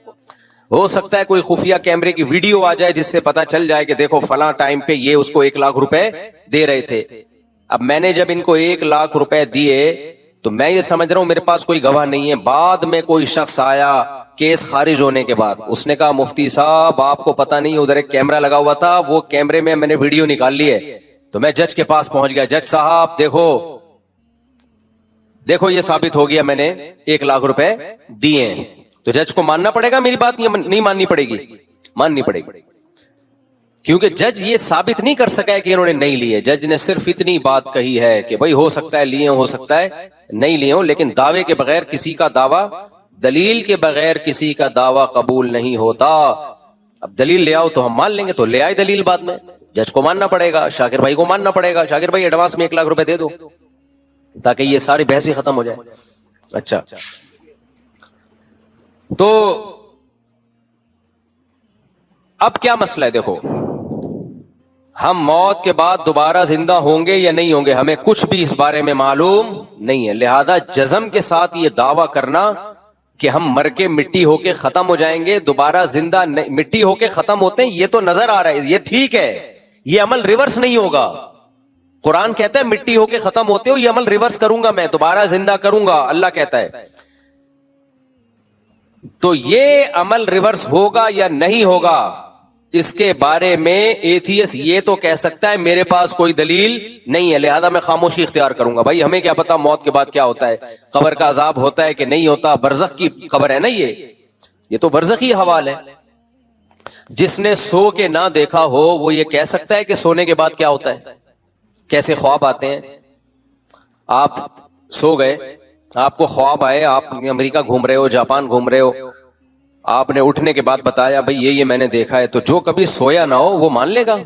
ہو سکتا ہے کوئی خفیہ کیمرے کی ویڈیو آ جائے جس سے پتا چل جائے کہ دیکھو فلاں ٹائم پہ یہ اس کو 1,00,000 روپے دے رہے تھے. اب میں نے جب ان کو 1,00,000 روپے دیے تو میں یہ سمجھ رہا ہوں میرے پاس کوئی گواہ نہیں ہے. بعد میں کوئی شخص آیا کیس خارج ہونے کے بعد، اس نے کہا مفتی صاحب آپ کو پتا نہیں ادھر ایک کیمرہ لگا ہوا تھا، وہ کیمرے میں نے ویڈیو نکال لی ہے. تو میں جج کے پاس پہنچ گیا، جج صاحب دیکھو یہ ثابت ہو گیا میں نے 1,00,000 روپے دیے ہیں. تو جج کو ماننا پڑے گا میری بات، نہیں ماننی پڑے گی؟ ماننی پڑے گی، کیونکہ جج یہ ثابت نہیں کر سکا ہے کہ انہوں نے نہیں لیے. جج نے صرف اتنی بات کہی ہے کہ بھائی ہو سکتا ہے لیے ہو سکتا ہے نہیں لیے ہوں، لیکن دعوے کے بغیر کسی کا دعویٰ، دلیل کے بغیر کسی کا دعویٰ قبول نہیں ہوتا. اب دلیل لے آؤ تو ہم مان لیں گے، تو لے آئے دلیل، بعد میں جج کو ماننا پڑے گا، شاکر بھائی کو ماننا پڑے گا. شاکر بھائی ایڈوانس میں 1,00,000 روپے دے دو تاکہ یہ ساری بحث ہی ختم ہو جائے. اچھا تو اب کیا مسئلہ ہے؟ دیکھو ہم موت کے بعد دوبارہ زندہ ہوں گے یا نہیں ہوں گے، ہمیں کچھ بھی اس بارے میں معلوم نہیں ہے. لہذا جزم کے ساتھ یہ دعویٰ کرنا کہ ہم مر کے مٹی ہو کے ختم ہو جائیں گے، دوبارہ زندہ مٹی ہو کے ختم ہوتے ہیں، یہ تو نظر آ رہا ہے، یہ ٹھیک ہے، یہ عمل ریورس نہیں ہوگا. قرآن کہتا ہے مٹی ہو کے ختم ہوتے ہو، یہ عمل ریورس کروں گا میں، دوبارہ زندہ کروں گا، اللہ کہتا ہے. تو یہ عمل ریورس ہوگا یا نہیں ہوگا، اس کے بارے میں ایتھیس یہ تو کہہ سکتا ہے میرے پاس کوئی دلیل نہیں ہے، لہذا میں خاموشی اختیار کروں گا۔ بھائی ہمیں کیا پتا موت کے بعد کیا ہوتا ہے، قبر کا عذاب ہوتا ہے کہ نہیں ہوتا، برزخ کی خبر ہے نا، یہ تو برزخی حوال ہے۔ جس نے سو کے نہ دیکھا ہو وہ یہ کہہ سکتا ہے کہ سونے کے بعد کیا ہوتا ہے، کیسے خواب آتے ہیں۔ آپ سو گئے، آپ کو خواب آئے، آپ امریکہ گھوم رہے ہو، جاپان گھوم رہے ہو، آپ نے اٹھنے کے بعد بتایا بھئی یہ میں نے دیکھا ہے، تو جو کبھی سویا نہ ہو وہ مان لے گا،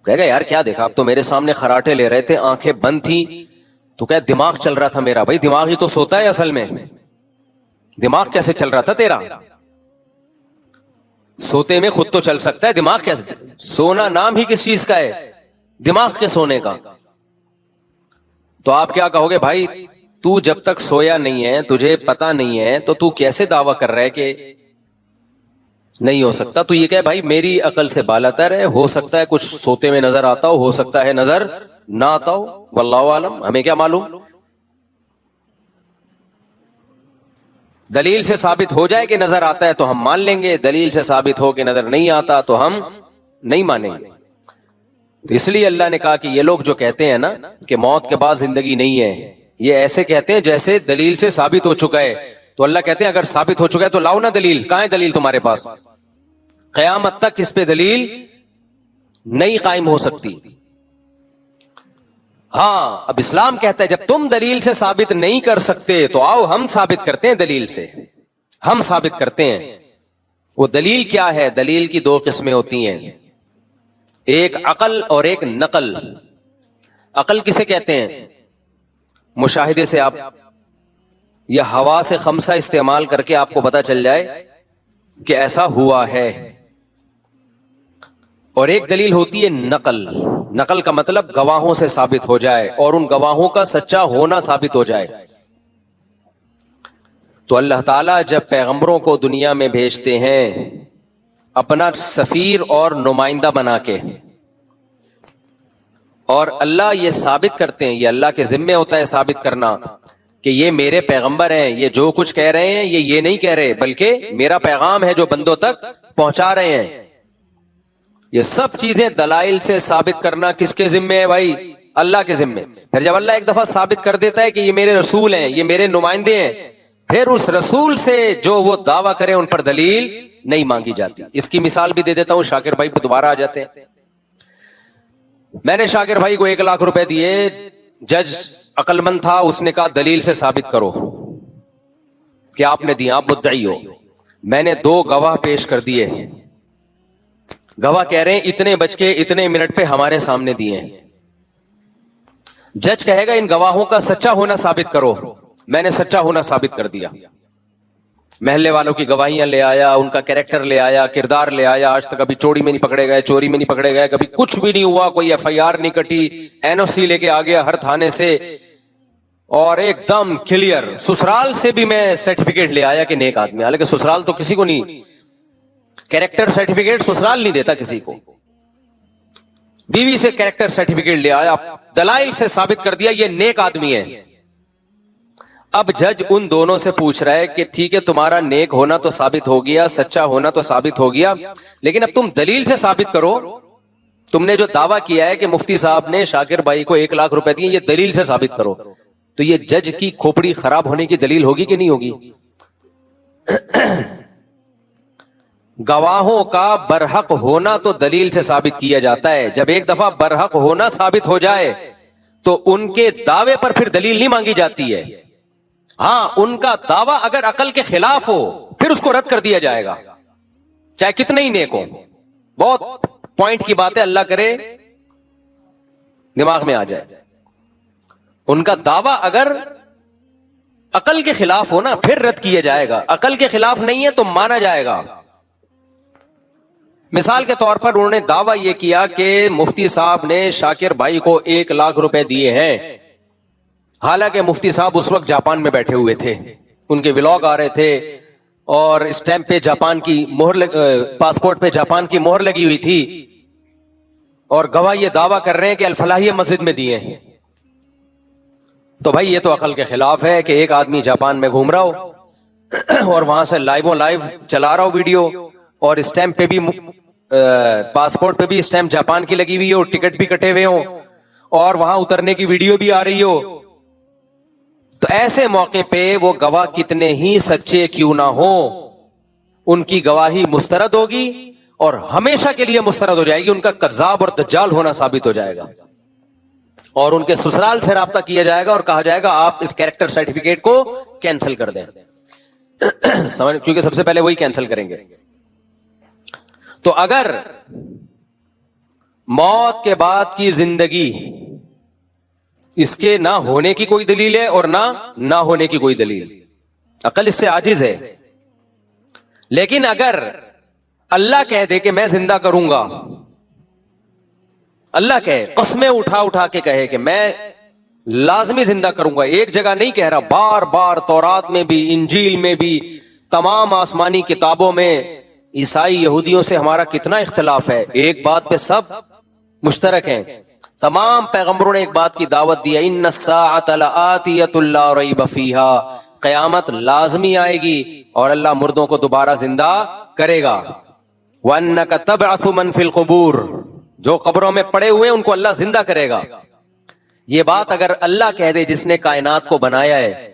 کہے گا یار کیا دیکھا، آپ تو میرے سامنے خراٹے لے رہے تھے، آنکھیں بند تھی، تو کہ دماغ چل رہا تھا میرا۔ بھائی دماغ ہی تو سوتا ہے اصل میں، دماغ کیسے چل رہا تھا تیرا؟ سوتے میں خود تو چل سکتا ہے، دماغ کیسے؟ سونا نام ہی کس چیز کا ہے؟ دماغ کے سونے کا۔ تو آپ کیا کہو گے، بھائی تو جب تک سویا نہیں ہے، تجھے پتا نہیں ہے، تو کیسے دعویٰ کر رہا ہے کہ نہیں ہو سکتا؟ تو یہ کہ بھائی میری عقل سے بالاتر ہے، ہو سکتا ہے کچھ سوتے میں نظر آتا ہو سکتا ہے نظر نہ آتا ہو، واللہ عالم، ہمیں کیا معلوم۔ دلیل سے ثابت ہو جائے کہ نظر آتا ہے تو ہم مان لیں گے، دلیل سے ثابت ہو کہ نظر نہیں آتا تو ہم نہیں مانیں گے۔ تو اس لیے اللہ نے کہا کہ یہ لوگ جو کہتے ہیں نا کہ موت کے بعد زندگی نہیں ہے، یہ ایسے کہتے ہیں جیسے دلیل سے ثابت ہو چکا ہے۔ تو اللہ کہتے ہیں اگر ثابت ہو چکا ہے تو لاؤ نا دلیل، کہاں ہے دلیل تمہارے پاس؟ قیامت تک اس پہ دلیل نہیں قائم ہو سکتی۔ ہاں اب اسلام کہتا ہے جب تم دلیل سے ثابت نہیں کر سکتے تو آؤ ہم ثابت کرتے ہیں، دلیل سے ہم ثابت کرتے ہیں۔ وہ دلیل کیا ہے؟ دلیل کی دو قسمیں ہوتی ہیں، ایک عقل اور ایک نقل۔ عقل کسے کہتے ہیں؟ مشاہدے سے آپ یا حواس خمسہ استعمال کر کے آپ کو پتا چل جائے کہ ایسا ہوا ہے۔ اور ایک دلیل ہوتی ہے نقل۔ نقل کا مطلب گواہوں سے ثابت ہو جائے اور ان گواہوں کا سچا ہونا ثابت ہو جائے۔ تو اللہ تعالیٰ جب پیغمبروں کو دنیا میں بھیجتے ہیں اپنا سفیر اور نمائندہ بنا کے، اور اللہ یہ ثابت کرتے ہیں، یہ اللہ کے ذمے ہوتا ہے ثابت کرنا کہ یہ میرے پیغمبر ہیں، یہ جو کچھ کہہ رہے ہیں یہ نہیں کہہ رہے، بلکہ میرا پیغام ہے جو بندوں تک پہنچا رہے ہیں۔ یہ سب چیزیں دلائل سے ثابت کرنا کس کے ذمے ہے بھائی؟ اللہ کے ذمے۔ پھر جب اللہ ایک دفعہ ثابت کر دیتا ہے کہ یہ میرے رسول ہیں، یہ میرے نمائندے ہیں، پھر اس رسول سے جو وہ دعویٰ کریں ان پر دلیل نہیں مانگی جاتی۔ اس کی مثال بھی دے دیتا ہوں، شاکر بھائی پہ دوبارہ آ جاتے ہیں۔ میں نے شاکر بھائی کو 1,00,000 روپے دیے، جج عقل مند تھا، اس نے کہا دلیل سے ثابت کرو کہ آپ نے دیا، آپ مدعی ہو۔ میں نے 2 گواہ پیش کر دیے، گواہ کہہ رہے ہیں اتنے بج کے اتنے منٹ پہ ہمارے سامنے دیے ہیں۔ جج کہے گا ان گواہوں کا سچا ہونا ثابت کرو، میں نے سچا ہونا ثابت کر دیا، محلے والوں کی گواہیاں لے آیا، ان کا کیریکٹر لے آیا، کردار لے آیا، آج تک کبھی چوری میں نہیں پکڑے گئے، چوری میں نہیں پکڑے گئے، کبھی کچھ بھی نہیں ہوا، کوئی FIR نہیں کٹی، NOC لے کے آ گیا ہر تھانے سے، اور ایک دم کلیئر۔ سسرال سے بھی میں سرٹیفکیٹ لے آیا کہ نیک آدمی، حالانکہ سسرال تو کسی کو نہیں، کیریکٹر سرٹیفکیٹ سسرال نہیں دیتا کسی کو، بیوی سے کیریکٹر سرٹیفکیٹ لے آیا، دلائل سے ثابت کر دیا یہ نیک آدمی ہے۔ اب جج ان دونوں سے پوچھ رہا ہے کہ ٹھیک ہے تمہارا نیک ہونا تو ثابت ہو گیا، سچا ہونا تو ثابت ہو گیا، لیکن اب تم دلیل سے ثابت کرو، تم نے جو دعویٰ کیا ہے کہ مفتی صاحب نے شاکر بھائی کو 1,00,000 روپے دیے، یہ دلیل سے ثابت کرو۔ تو یہ جج کی کھوپڑی خراب ہونے کی دلیل ہوگی کہ نہیں ہوگی؟ گواہوں کا برحق ہونا تو دلیل سے ثابت کیا جاتا ہے، جب ایک دفعہ برحق ہونا ثابت ہو جائے تو ان کے دعوے پر پھر دلیل نہیں مانگی جاتی ہے۔ ہاں ان کا دعویٰ اگر عقل کے خلاف ہو پھر اس کو رد کر دیا جائے گا، چاہے کتنے ہی نیک ہو۔ بہت پوائنٹ کی بات ہے، اللہ کرے دماغ میں آ جائے۔ ان کا دعویٰ اگر عقل کے خلاف ہو نا پھر رد کیا جائے گا، عقل کے خلاف نہیں ہے تو مانا جائے گا۔ مثال کے طور پر انہوں نے دعویٰ یہ کیا کہ مفتی صاحب نے شاکر بھائی کو 1,00,000 روپے دیے ہیں، حالانکہ مفتی صاحب اس وقت جاپان میں بیٹھے ہوئے تھے، ان کے ولاگ آ رہے تھے اور اسٹیمپ پہ جاپان کی مہر، پاسپورٹ پہ جاپان کی مہر لگی ہوئی تھی، اور گواہ یہ دعویٰ کر رہے ہیں کہ الفلاحیہ مسجد میں دیے ہیں۔ تو بھائی یہ تو عقل کے خلاف ہے کہ ایک آدمی جاپان میں گھوم رہا ہو اور وہاں سے لائیو چلا رہا ہو ویڈیو, اور اسٹیمپ پہ بھی پاسپورٹ پہ بھی اسٹیمپ جاپان کی لگی ہوئی ہو, ٹکٹ بھی کٹے ہوئے ہوں, اور وہاں اترنے کی ویڈیو بھی آ رہی ہو, تو ایسے موقع پہ وہ گواہ کتنے ہی سچے کیوں نہ ہو, ان کی گواہی مسترد ہوگی اور ہمیشہ کے لیے مسترد ہو جائے گی, ان کا کذاب اور دجال ہونا ثابت ہو جائے گا, اور ان کے سسرال سے رابطہ کیا جائے گا اور کہا جائے گا آپ اس کیریکٹر سرٹیفکیٹ کو کینسل کر دیں. سمجھ, کیونکہ سب سے پہلے وہی کینسل کریں گے. تو اگر موت کے بعد کی زندگی اس کے نہ ہونے کی کوئی دلیل ہے اور نہ ہونے کی کوئی دلیل, عقل اس سے عاجز ہے. لیکن اگر اللہ کہہ دے کہ میں زندہ کروں گا, اللہ کہے, قسمیں اٹھا کے کہے کہ میں لازمی زندہ کروں گا, ایک جگہ نہیں کہہ رہا, بار بار تورات میں بھی, انجیل میں بھی, تمام آسمانی کتابوں میں. عیسائی یہودیوں سے ہمارا کتنا اختلاف ہے, ایک بات پہ سب مشترک ہیں. تمام پیغمبروں نے ایک بات کی دعوت دی, ان الساعۃ لآتیۃ لا ریب فیہا, قیامت لازمی آئے گی اور اللہ مردوں کو دوبارہ زندہ کرے گا. وَأَنَّكَ تَبْعَثُ مَن فِي الْقُبُورِ, جو قبروں میں پڑے ہوئے ان کو اللہ زندہ کرے گا. یہ بات اگر اللہ کہہ دے جس نے کائنات کو بنایا ہے,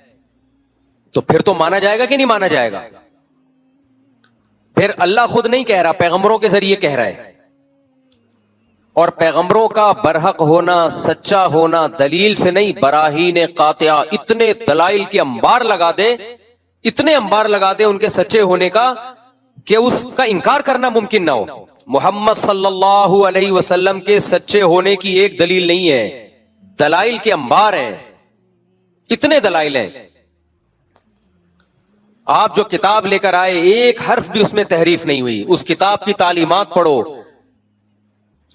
تو پھر تو مانا جائے گا کہ نہیں مانا جائے گا؟ پھر اللہ خود نہیں کہہ رہا, پیغمبروں کے ذریعے کہہ رہا ہے. اور پیغمبروں کا برحق ہونا, سچا ہونا دلیل سے نہیں, براہین قاطعہ, اتنے دلائل کے انبار لگا دے, اتنے انبار لگا دے ان کے سچے ہونے کا کہ اس کا انکار کرنا ممکن نہ ہو. محمد صلی اللہ علیہ وسلم کے سچے ہونے کی ایک دلیل نہیں ہے, دلائل کے انبار ہیں, اتنے دلائل ہیں. آپ جو کتاب لے کر آئے, ایک حرف بھی اس میں تحریف نہیں ہوئی. اس کتاب کی تعلیمات پڑھو,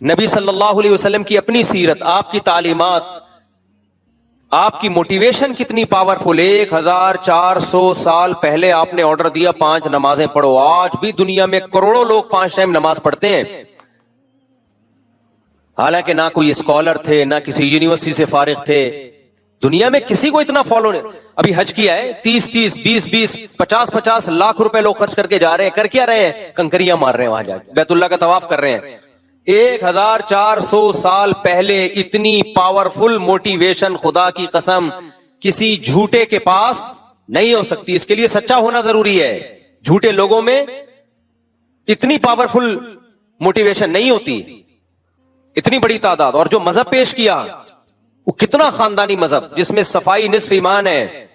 نبی صلی اللہ علیہ وسلم کی اپنی سیرت, آپ کی تعلیمات, آپ کی موٹیویشن کتنی پاورفل. 1400 سال پہلے آپ نے آرڈر دیا 5 نمازیں پڑھو. آج بھی دنیا میں کروڑوں لوگ 5 ٹائم نماز پڑھتے ہیں, حالانکہ نہ کوئی اسکالر تھے, نہ کسی یونیورسٹی سے فارغ تھے. دنیا میں کسی کو اتنا فالو نہیں. ابھی حج کیا ہے, 30 20 50 لاکھ روپے لوگ خرچ کر کے جا رہے ہیں. کر کیا رہے ہیں؟ کنکریاں مار رہے ہیں, وہاں جا کے بیت اللہ کا طواف کر رہے ہیں. 1400 سال پہلے اتنی پاورفل موٹیویشن خدا کی قسم کسی جھوٹے کے پاس نہیں ہو سکتی. اس کے لیے سچا ہونا ضروری ہے. جھوٹے لوگوں میں اتنی پاورفل موٹیویشن نہیں ہوتی, اتنی بڑی تعداد. اور جو مذہب پیش کیا وہ کتنا خاندانی مذہب, جس میں صفائی نصف ایمان ہے,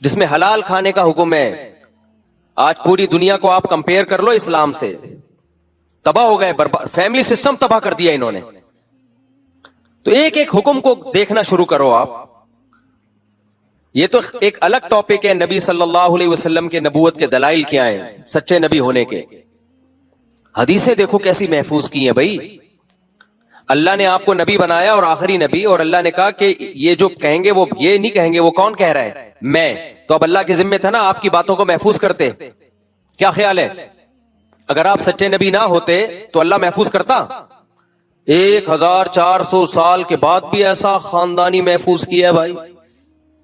جس میں حلال کھانے کا حکم ہے. آج پوری دنیا کو آپ کمپیئر کر لو اسلام سے, تباہ ہو گئے, فیملی سسٹم تباہ کر دیا انہوں نے. تو ایک ایک حکم کو دیکھنا شروع کرو آپ. یہ تو ایک الگ ٹاپک ہے, نبی صلی اللہ علیہ وسلم کے نبوت کے دلائل کیا ہیں, سچے نبی ہونے کے. حدیثیں دیکھو کیسی محفوظ کی ہیں بھائی. اللہ نے آپ کو نبی بنایا اور آخری نبی, اور اللہ نے کہا کہ یہ جو کہیں گے وہ یہ نہیں کہیں گے. وہ کون کہہ رہا ہے؟ میں. تو اب اللہ کے ذمہ تھا نا آپ کی باتوں کو محفوظ کرتے. کیا خیال ہے؟ اگر آپ سچے نبی نہ ہوتے تو اللہ محفوظ کرتا؟ 1400 سال کے بعد بھی ایسا خاندانی محفوظ کیا ہے بھائی.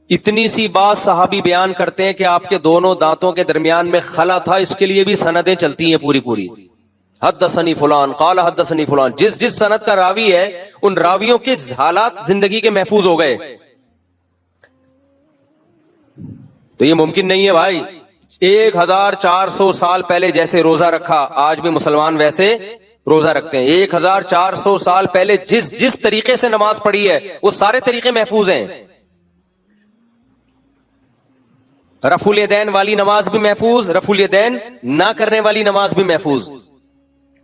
اتنی سی بات صحابی بیان کرتے ہیں کہ آپ کے دونوں دانتوں کے درمیان میں خلا تھا, اس کے لیے بھی سندیں چلتی ہیں پوری. حدثنی فلان قال حدثنی فلان, جس سند کا راوی ہے ان راویوں کے حالات زندگی کے محفوظ ہو گئے. تو یہ ممکن نہیں ہے بھائی. 1400 سال پہلے جیسے روزہ رکھا, آج بھی مسلمان ویسے روزہ رکھتے ہیں. 1400 سال پہلے جس طریقے سے نماز پڑھی ہے وہ سارے طریقے محفوظ ہیں. رفع الیدین والی نماز بھی محفوظ, رفع الیدین نہ کرنے والی نماز بھی محفوظ,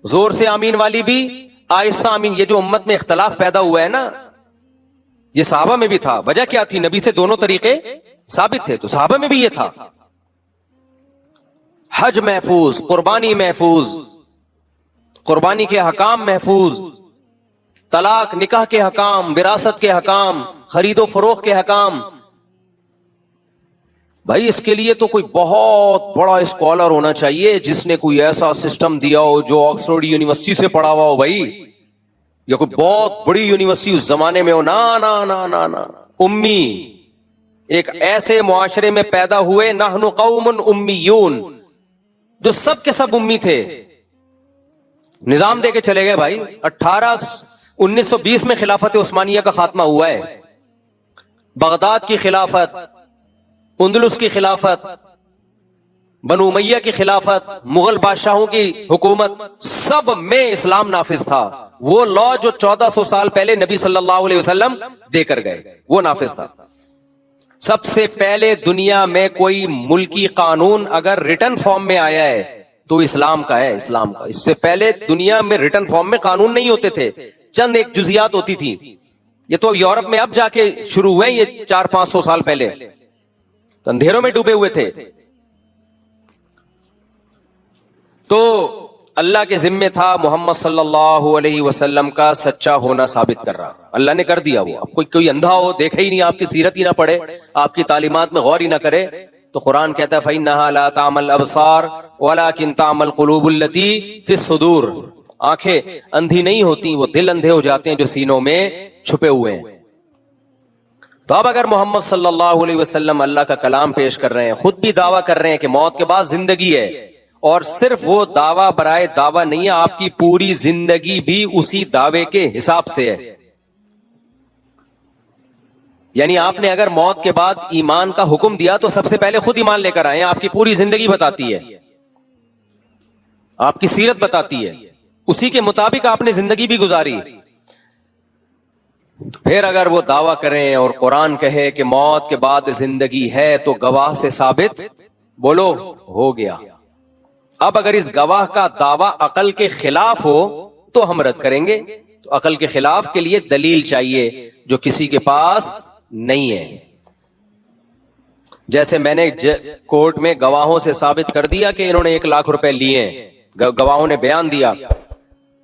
زور سے آمین والی بھی, آہستہ آمین. یہ جو امت میں اختلاف پیدا ہوا ہے نا, یہ صحابہ میں بھی تھا. وجہ کیا تھی؟ نبی سے دونوں طریقے ثابت تھے, تو صحابہ میں بھی یہ تھا. حج محفوظ, قربانی محفوظ, قربانی کے حکام محفوظ, طلاق نکاح کے حکام, وراثت کے حکام, خرید و فروخت کے حکام. بھائی اس کے لیے تو کوئی بہت بڑا اسکالر ہونا چاہیے جس نے کوئی ایسا سسٹم دیا ہو, جو آکسفورڈ یونیورسٹی سے پڑھا ہوا ہو بھائی, یا کوئی بہت بڑی یونیورسٹی اس زمانے میں ہو. نا نا نا نا نا, امی ایک ایسے معاشرے میں پیدا ہوئے نحن قوم امیون، جو سب کے سب امی تھے، نظام دے کے چلے گئے بھائی. 1920 میں خلافت عثمانیہ کا خاتمہ ہوا ہے. بغداد کی خلافت، اندلس کی خلافت، بنو امیہ کی خلافت، مغل بادشاہوں کی حکومت، سب میں اسلام نافذ تھا. وہ لا جو 1400 سال پہلے نبی صلی اللہ علیہ وسلم دے کر گئے وہ نافذ تھا. سب سے پہلے دنیا میں کوئی ملکی قانون اگر ریٹن فارم میں آیا ہے تو اسلام کا ہے، اسلام کا. اس سے پہلے دنیا میں ریٹن فارم میں قانون نہیں ہوتے تھے، چند ایک جزیات ہوتی تھی. یہ تو یورپ میں اب جا کے شروع ہوئے، یہ 400-500 سال پہلے تو اندھیروں میں ڈوبے ہوئے تھے. تو اللہ کے ذمے تھا محمد صلی اللہ علیہ وسلم کا سچا ہونا ثابت کر رہا. اللہ نے کر دیا. وہ اب کوئی اندھا ہو، دیکھے ہی نہیں، آپ کی سیرت ہی نہ پڑھے، آپ کی تعلیمات میں غور ہی نہ کرے، تو قرآن کہتا ہے فَإِنَّهَا لَا تَعْمَى الْأَبْصَارُ وَلَكِنْ تَعْمَى الْقُلُوبُ الَّتِي فِي الصُّدُورِ. آنکھیں اندھی نہیں ہوتی، وہ دل اندھے ہو جاتے ہیں جو سینوں میں چھپے ہوئے ہیں. تو اب اگر محمد صلی اللہ علیہ وسلم اللہ کا کلام پیش کر رہے ہیں، خود بھی دعویٰ کر رہے ہیں کہ موت کے بعد زندگی ہے، اور صرف وہ دعویٰ برائے دعویٰ نہیں ہے، آپ کی پوری زندگی بھی اسی دعوے کے حساب سے ہے. یعنی آپ نے اگر موت کے بعد ایمان کا حکم دیا تو سب سے پہلے خود ایمان لے کر آئے ہیں. آپ کی پوری زندگی بتاتی ہے، آپ کی سیرت بتاتی ہے، اسی کے مطابق آپ نے زندگی بھی گزاری. پھر اگر وہ دعویٰ کریں اور قرآن کہے کہ موت کے بعد زندگی ہے تو گواہ سے ثابت بولو ہو گیا. اب اگر اس گواہ کا دعویٰ عقل کے خلاف ہو تو ہم رد کریں گے. تو عقل کے خلاف کے لیے دلیل چاہیے جو کسی کے پاس نہیں ہے. جیسے میں نے کورٹ میں گواہوں سے ثابت کر دیا کہ انہوں نے 1 لاکھ روپے لیے ہیں، گواہوں نے بیان دیا.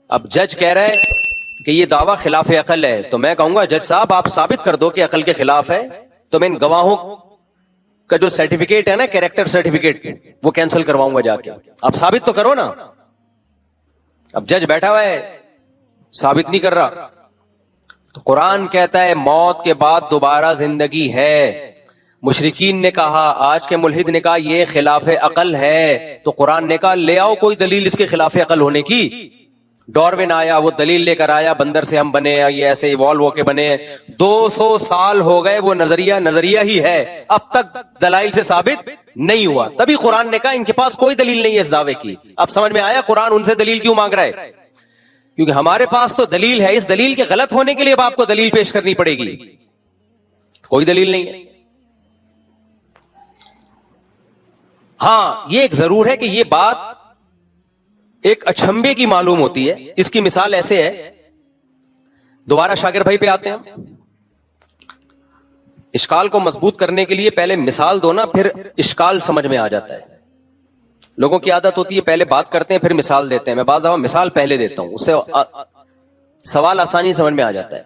اب جج کہہ رہا ہے کہ یہ دعویٰ خلاف عقل ہے، تو میں کہوں گا جج صاحب آپ ثابت کر دو کہ عقل کے خلاف ہے، تو میں ان گواہوں کا جو سرٹیفکیٹ ہے نا، کیریکٹر سرٹیفکیٹ، وہ کینسل کرواؤں گا جا کے. آپ ثابت تو کرو نا. اب جج بیٹھا ہوا ہے، ثابت نہیں کر رہا. تو قرآن کہتا ہے موت کے بعد دوبارہ زندگی ہے. مشرکین نے کہا، آج کے ملحد نے کہا یہ خلاف عقل ہے، تو قرآن نے کہا لے آؤ کوئی دلیل اس کے خلاف عقل ہونے کی. ڈاروین آیا، وہ دلیل لے کر آیا بندر سے ہم بنے ہیں، یہ ایسے ایوالو ہو کے بنے ہیں. 200 سال ہو گئے، وہ نظریہ ہی ہے، اب تک دلائل سے ثابت نہیں ہوا. تبھی قرآن نے کہا ان کے پاس کوئی دلیل نہیں ہے اس دعوے کی. اب سمجھ میں آیا قرآن ان سے دلیل کیوں مانگ رہا ہے؟ کیونکہ ہمارے پاس تو دلیل ہے، اس دلیل کے غلط ہونے کے لیے اب آپ کو دلیل پیش کرنی پڑے گی. کوئی دلیل نہیں ہے. ہاں یہ ایک ضرور ہے کہ یہ بات ایک اچھمبے کی معلوم ہوتی ہے. اس کی مثال ایسے ہے، دوبارہ شاکر بھائی پہ آتے ہیں. اشکال کو مضبوط کرنے کے لیے پہلے مثال دو نا، پھر اشکال سمجھ میں آ جاتا ہے. لوگوں کی عادت ہوتی ہے پہلے بات کرتے ہیں پھر مثال دیتے ہیں. میں بعض دفعہ مثال پہلے دیتا ہوں، اس سے سوال آسانی سمجھ میں آ جاتا ہے.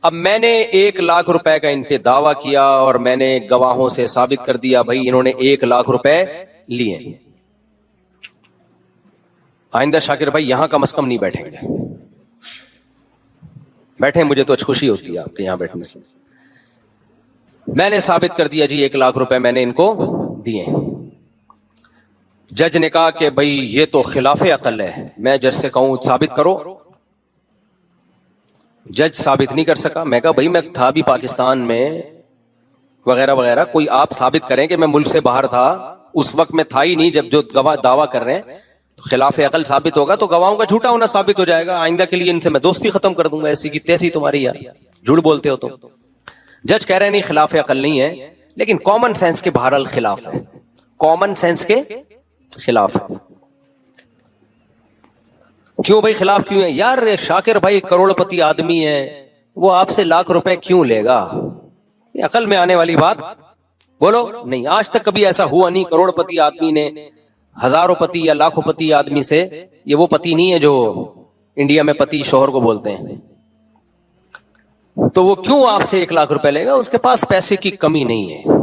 اب میں نے 1 لاکھ روپے کا ان پہ دعویٰ کیا اور میں نے گواہوں سے ثابت کر دیا بھائی انہوں نے 1 لاکھ روپے لیے. آئندہ شاکر بھائی یہاں کم از کم نہیں بیٹھیں گے. بیٹھیں، مجھے تو خوشی ہوتی ہے آپ کے یہاں بیٹھنے سے. میں نے ثابت کر دیا جی 1 لاکھ روپے میں نے ان کو دیے. جج نے کہا کہ بھائی یہ تو خلاف عقل ہے. میں جج سے کہوں ثابت کرو، جج ثابت نہیں کر سکا. میں کہا بھائی میں تھا بھی پاکستان میں وغیرہ وغیرہ، کوئی آپ ثابت کریں کہ میں ملک سے باہر تھا. اس وقت میں تھا ہی نہیں جب جو گواہ دعویٰ کر رہے ہیں. خلاف عقل ثابت ہوگا تو گواہوں کا جھوٹا ہونا ثابت ہو جائے گا. آئندہ کے لیے ان سے میں دوستی ختم کر دوں گا. ایسی کی تیسی تمہاری یار، جھوٹ بولتے ہو. تو جج کہہ رہے ہیں نہیں خلاف عقل نہیں ہے، لیکن کامن سینس کے بہرحال خلاف ہے. کامن سینس کے خلاف ہے. کیوں بھائی خلاف کیوں ہے؟ یار شاکر بھائی کروڑ پتی آدمی ہے، وہ آپ سے 1 لاکھ روپے کیوں لے گا؟ یہ عقل میں آنے والی بات بولو نہیں. آج تک کبھی ایسا ہوا نہیں کروڑ پتی آدمی نے ہزاروں پتی یا لاکھوں پتی آدمی سے. یہ وہ پتی نہیں ہے جو انڈیا میں پتی شوہر کو بولتے ہیں. تو وہ کیوں آپ سے 1 لاکھ روپے لے گا؟ اس کے پاس پیسے کی کمی نہیں ہے.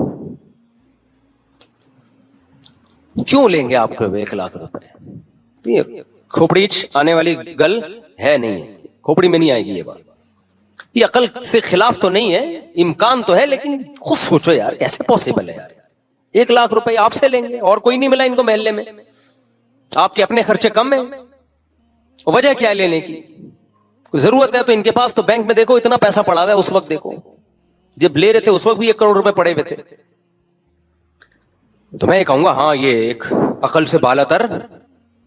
کیوں لیں گے آپ کو 1 لاکھ روپے؟ کھوپڑی آنے والی گل ہے نہیں، کھوپڑی میں نہیں آئے گی یہ بات. یہ عقل سے خلاف تو نہیں ہے, امکان تو ہے, لیکن خود سوچو یار کیسے پاسبل ہے یار. 1 لاکھ روپے آپ سے لیں گے اور کوئی نہیں ملا ان کو محلے میں, آپ کے اپنے خرچے کم ہیں, وجہ کیا ہے لینے کی؟ کوئی ضرورت ہے تو ان کے پاس تو بینک میں دیکھو اتنا پیسہ پڑا ہوا ہے, اس وقت دیکھو جب لے رہے تھے اس وقت بھی 1 کروڑ روپے پڑے ہوئے تھے. تو میں یہ کہوں گا ہاں یہ ایک عقل سے بالا تر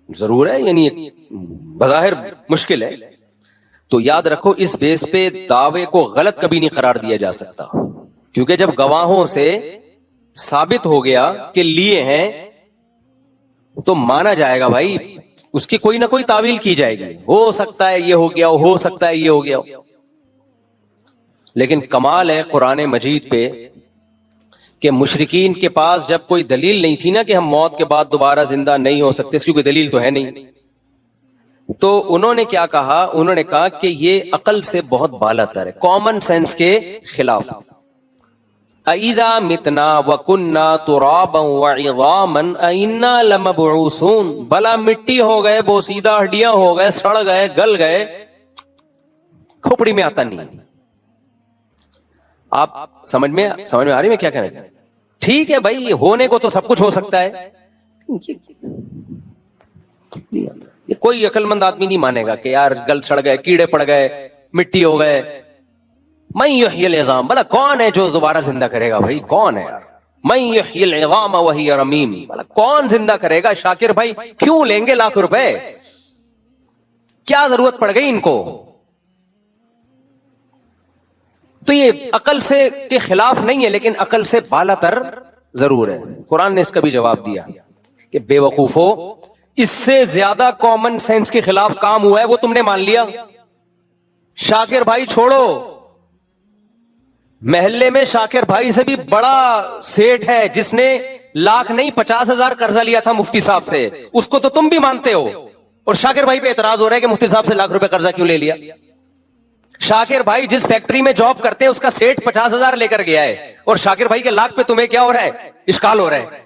ضرور ہے, یعنی بظاہر مشکل ہے. تو یاد رکھو اس بیس پہ دعوے کو غلط کبھی نہیں قرار دیا جا سکتا, کیونکہ جب گواہوں سے ثابت ہو گیا کہ لیے ہیں تو مانا جائے گا بھائی, اس کی کوئی نہ کوئی تعویل کی جائے گی, ہو سکتا ہے یہ ہو گیا, ہو سکتا ہے یہ ہو گیا. لیکن کمال ہے قرآن مجید پہ کہ مشرکین کے پاس جب کوئی دلیل نہیں تھی نا کہ ہم موت کے بعد دوبارہ زندہ نہیں ہو سکتے, اس کی کوئی دلیل تو ہے نہیں, تو انہوں نے کیا کہا, انہوں نے کہا کہ یہ عقل سے بہت بالا تر ہے, کامن سینس کے خلاف. اِذَا مِتْنَا وَكُنَّا تُرَابًا وَعِظَامًا أَإِنَّا لَمَبْعُوثُونَ, بلا مٹی ہو گئے, بوسیدہ ہڈیاں ہو گئے, سڑ گئے, گل گئے, کھوپڑی میں آتا نہیں. آپ سمجھ میں آ رہی میں کیا کہنا ہے؟ ٹھیک ہے بھائی ہونے کو تو سب کچھ ہو سکتا ہے, یہ کوئی عقل مند آدمی نہیں مانے گا کہ یار گل سڑ گئے, کیڑے پڑ گئے, مٹی ہو گئے. من یحیی العظام, بلا کون ہے جو دوبارہ زندہ کرے گا بھائی, کون ہے یار؟ من یحیی العظام وہی رمیم, بلا کون زندہ کرے گا؟ شاکر بھائی کیوں لیں گے لاکھ روپے, کیا ضرورت پڑ گئی ان کو؟ تو یہ عقل سے کے خلاف نہیں ہے, لیکن عقل سے بالا تر ضرور ہے. قرآن نے اس کا بھی جواب دیا کہ بے وقوفو, اس سے زیادہ کامن سینس کے خلاف کام ہوا ہے وہ تم نے مان لیا. شاکر بھائی چھوڑو, محلے میں شاکر بھائی سے بھی بڑا سیٹ ہے جس نے 1,00,000 نہیں 50,000 قرضہ لیا تھا مفتی صاحب سے, اس کو تو تم بھی مانتے ہو, اور شاکر بھائی پہ اعتراض ہو رہا ہے کہ مفتی صاحب سے 1,00,000 روپے قرضہ کیوں لے لیا. شاکر بھائی جس فیکٹری میں جاب کرتے ہیں اس کا سیٹ 50,000 لے کر گیا ہے, اور شاکر بھائی کے 1,00,000 پہ تمہیں کیا ہو رہا ہے, اشکال ہو رہا ہے.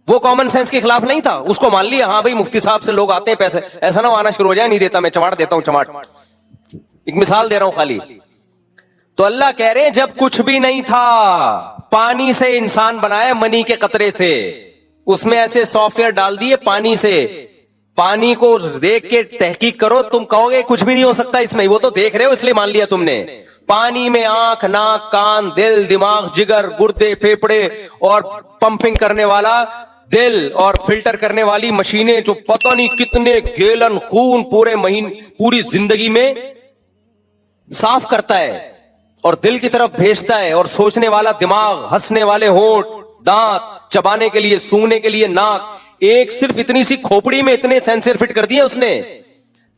وہ کامن سینس کے خلاف نہیں تھا, اس کو مان لیا ہاں بھائی مفتی صاحب سے لوگ آتے ہیں پیسے, ایسا نہ آنا شروع ہو جائے, نہیں دیتا میں, چماٹ دیتا ہوں, چماٹ. ایک مثال دے رہا ہوں خالی. تو اللہ کہہ رہے ہیں جب کچھ بھی نہیں تھا, پانی سے انسان بنایا, منی کے قطرے سے, اس میں ایسے سافٹ ویئر ڈال دیے پانی سے, پانی کو دیکھ کے تحقیق کرو, تم کہو گے کچھ بھی نہیں ہو سکتا اس میں, وہ تو دیکھ رہے ہو اس لیے مان لیا تم نے. پانی میں آنکھ, ناک, کان, دل, دماغ, جگر, گردے, پھیپڑے اور پمپنگ کرنے والا دل اور فلٹر کرنے والی مشینیں جو پتہ نہیں کتنے گیلن خون پوری زندگی میں صاف کرتا ہے اور دل کی طرف بھیجتا ہے, اور سوچنے والا دماغ, ہنسنے والے ہونٹ, دانت, چبانے کے لیے, سونگنے کے لیے ناک, ایک صرف اتنی سی کھوپڑی میں اتنے سینسر فٹ کر دیے اس نے,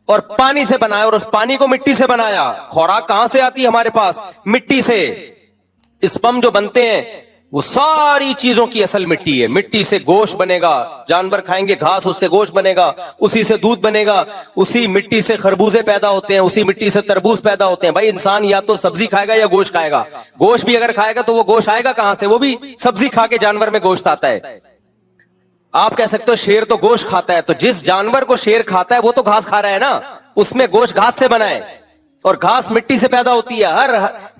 اور پانی سے بنایا, اور اس پانی کو مٹی سے بنایا. خوراک کہاں سے آتی ہے ہمارے پاس؟ مٹی سے. اسپم جو بنتے ہیں وہ ساری چیزوں کی اصل مٹی ہے. مٹی سے گوشت بنے گا, جانور کھائیں گے گھاس, اس سے گوشت بنے گا, اسی سے دودھ بنے گا, اسی مٹی سے خربوزے پیدا ہوتے ہیں, اسی مٹی سے تربوز پیدا ہوتے ہیں. بھائی انسان یا تو سبزی کھائے گا یا گوشت کھائے گا. گوشت بھی اگر کھائے گا تو وہ گوشت آئے گا کہاں سے؟ وہ بھی سبزی کھا کے جانور میں گوشت آتا ہے. آپ کہہ سکتے ہو شیر تو گوشت کھاتا ہے, تو جس جانور کو شیر کھاتا ہے وہ تو گھاس کھا رہا ہے نا, اس میں گوشت گھاس سے بنا ہے, اور گھاس مٹی سے پیدا ہوتی ہے. ہر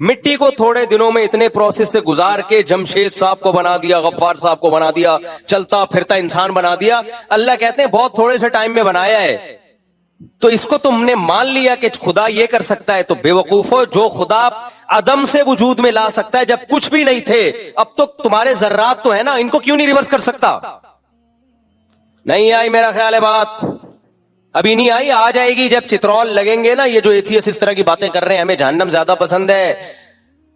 مٹی کو تھوڑے دنوں میں اتنے پروسیس سے گزار کے جمشید صاحب کو بنا دیا, غفار صاحب کو بنا دیا, چلتا پھرتا انسان بنا دیا. اللہ کہتے ہیں بہت تھوڑے سے ٹائم میں بنایا ہے. تو اس کو تم نے مان لیا کہ خدا یہ کر سکتا ہے, تو بے وقوفو, جو خدا عدم سے وجود میں لا سکتا ہے جب کچھ بھی نہیں تھے, اب تو تمہارے ذرات تو ہے نا, ان کو کیوں نہیں ریورس کر سکتا؟ نہیں آئی میرا خیال ہے بات, ابھی نہیں آئی, آ جائے گی جب چترول لگیں گے نا. یہ جو ایتھیس اس طرح کی باتیں کر رہے ہیں ہمیں جہنم زیادہ پسند ہے,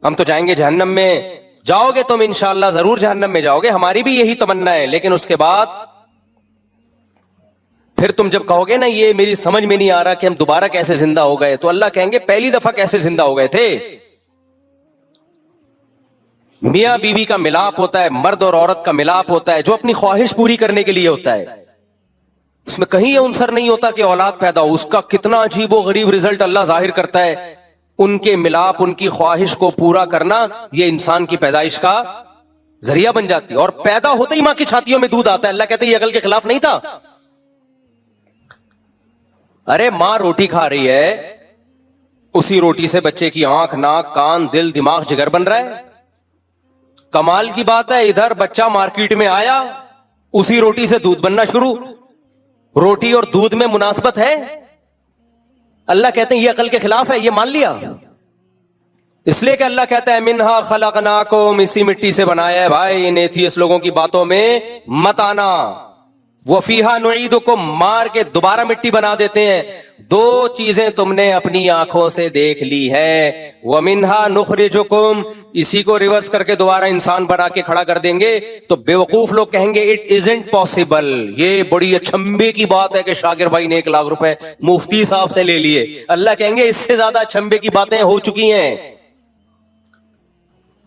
ہم تو جائیں گے جہنم میں. جاؤ گے تم انشاءاللہ, ضرور جہنم میں جاؤ گے, ہماری بھی یہی تمنا ہے. لیکن اس کے بعد پھر تم جب کہو گے نا یہ میری سمجھ میں نہیں آ رہا کہ ہم دوبارہ کیسے زندہ ہو گئے, تو اللہ کہیں گے پہلی دفعہ کیسے زندہ ہو گئے تھے. میاں بیوی کا ملاپ ہوتا ہے, مرد اور عورت کا ملاپ ہوتا ہے, جو اپنی خواہش پوری کرنے کے لیے ہوتا ہے. اس میں کہیں یہ عنصر نہیں ہوتا کہ اولاد پیدا ہو. اس کا کتنا عجیب و غریب رزلٹ اللہ ظاہر کرتا ہے. ان کے ملاپ, ان کی خواہش کو پورا کرنا, یہ انسان کی پیدائش کا ذریعہ بن جاتی ہے. اور پیدا ہوتے ہی ماں کی چھاتیوں میں دودھ آتا ہے. اللہ کہتے ہیں یہ عقل کے خلاف نہیں تھا. ارے ماں روٹی کھا رہی ہے, اسی روٹی سے بچے کی آنکھ، ناک، کان، دل، دماغ، جگر بن رہا ہے. کمال کی بات ہے ادھر بچہ مارکیٹ میں آیا، اسی روٹی سے دودھ بننا شروع. روٹی اور دودھ میں مناسبت ہے؟ اللہ کہتے ہیں یہ عقل کے خلاف ہے. یہ مان لیا اس لیے کہ اللہ کہتا ہے منہا خلقناکم، اسی مٹی سے بنایا ہے. بھائی ان ایتھیس لوگوں کی باتوں میں مت آنا. وفیہا نعیدکم، مار کے دوبارہ مٹی بنا دیتے ہیں. دو چیزیں تم نے اپنی آنکھوں سے دیکھ لی ہے. ومنہا نخرجکم، اسی کو ریورس کر کے دوبارہ انسان بنا کے کھڑا کر دیں گے. تو بیوقوف لوگ کہیں گے اٹ ازنٹ پاسبل. یہ بڑی اچھمبے کی بات ہے کہ شاکر بھائی نے 1 لاکھ روپے مفتی صاحب سے لے لیے. اللہ کہیں گے اس سے زیادہ اچھمبے کی باتیں ہو چکی ہیں.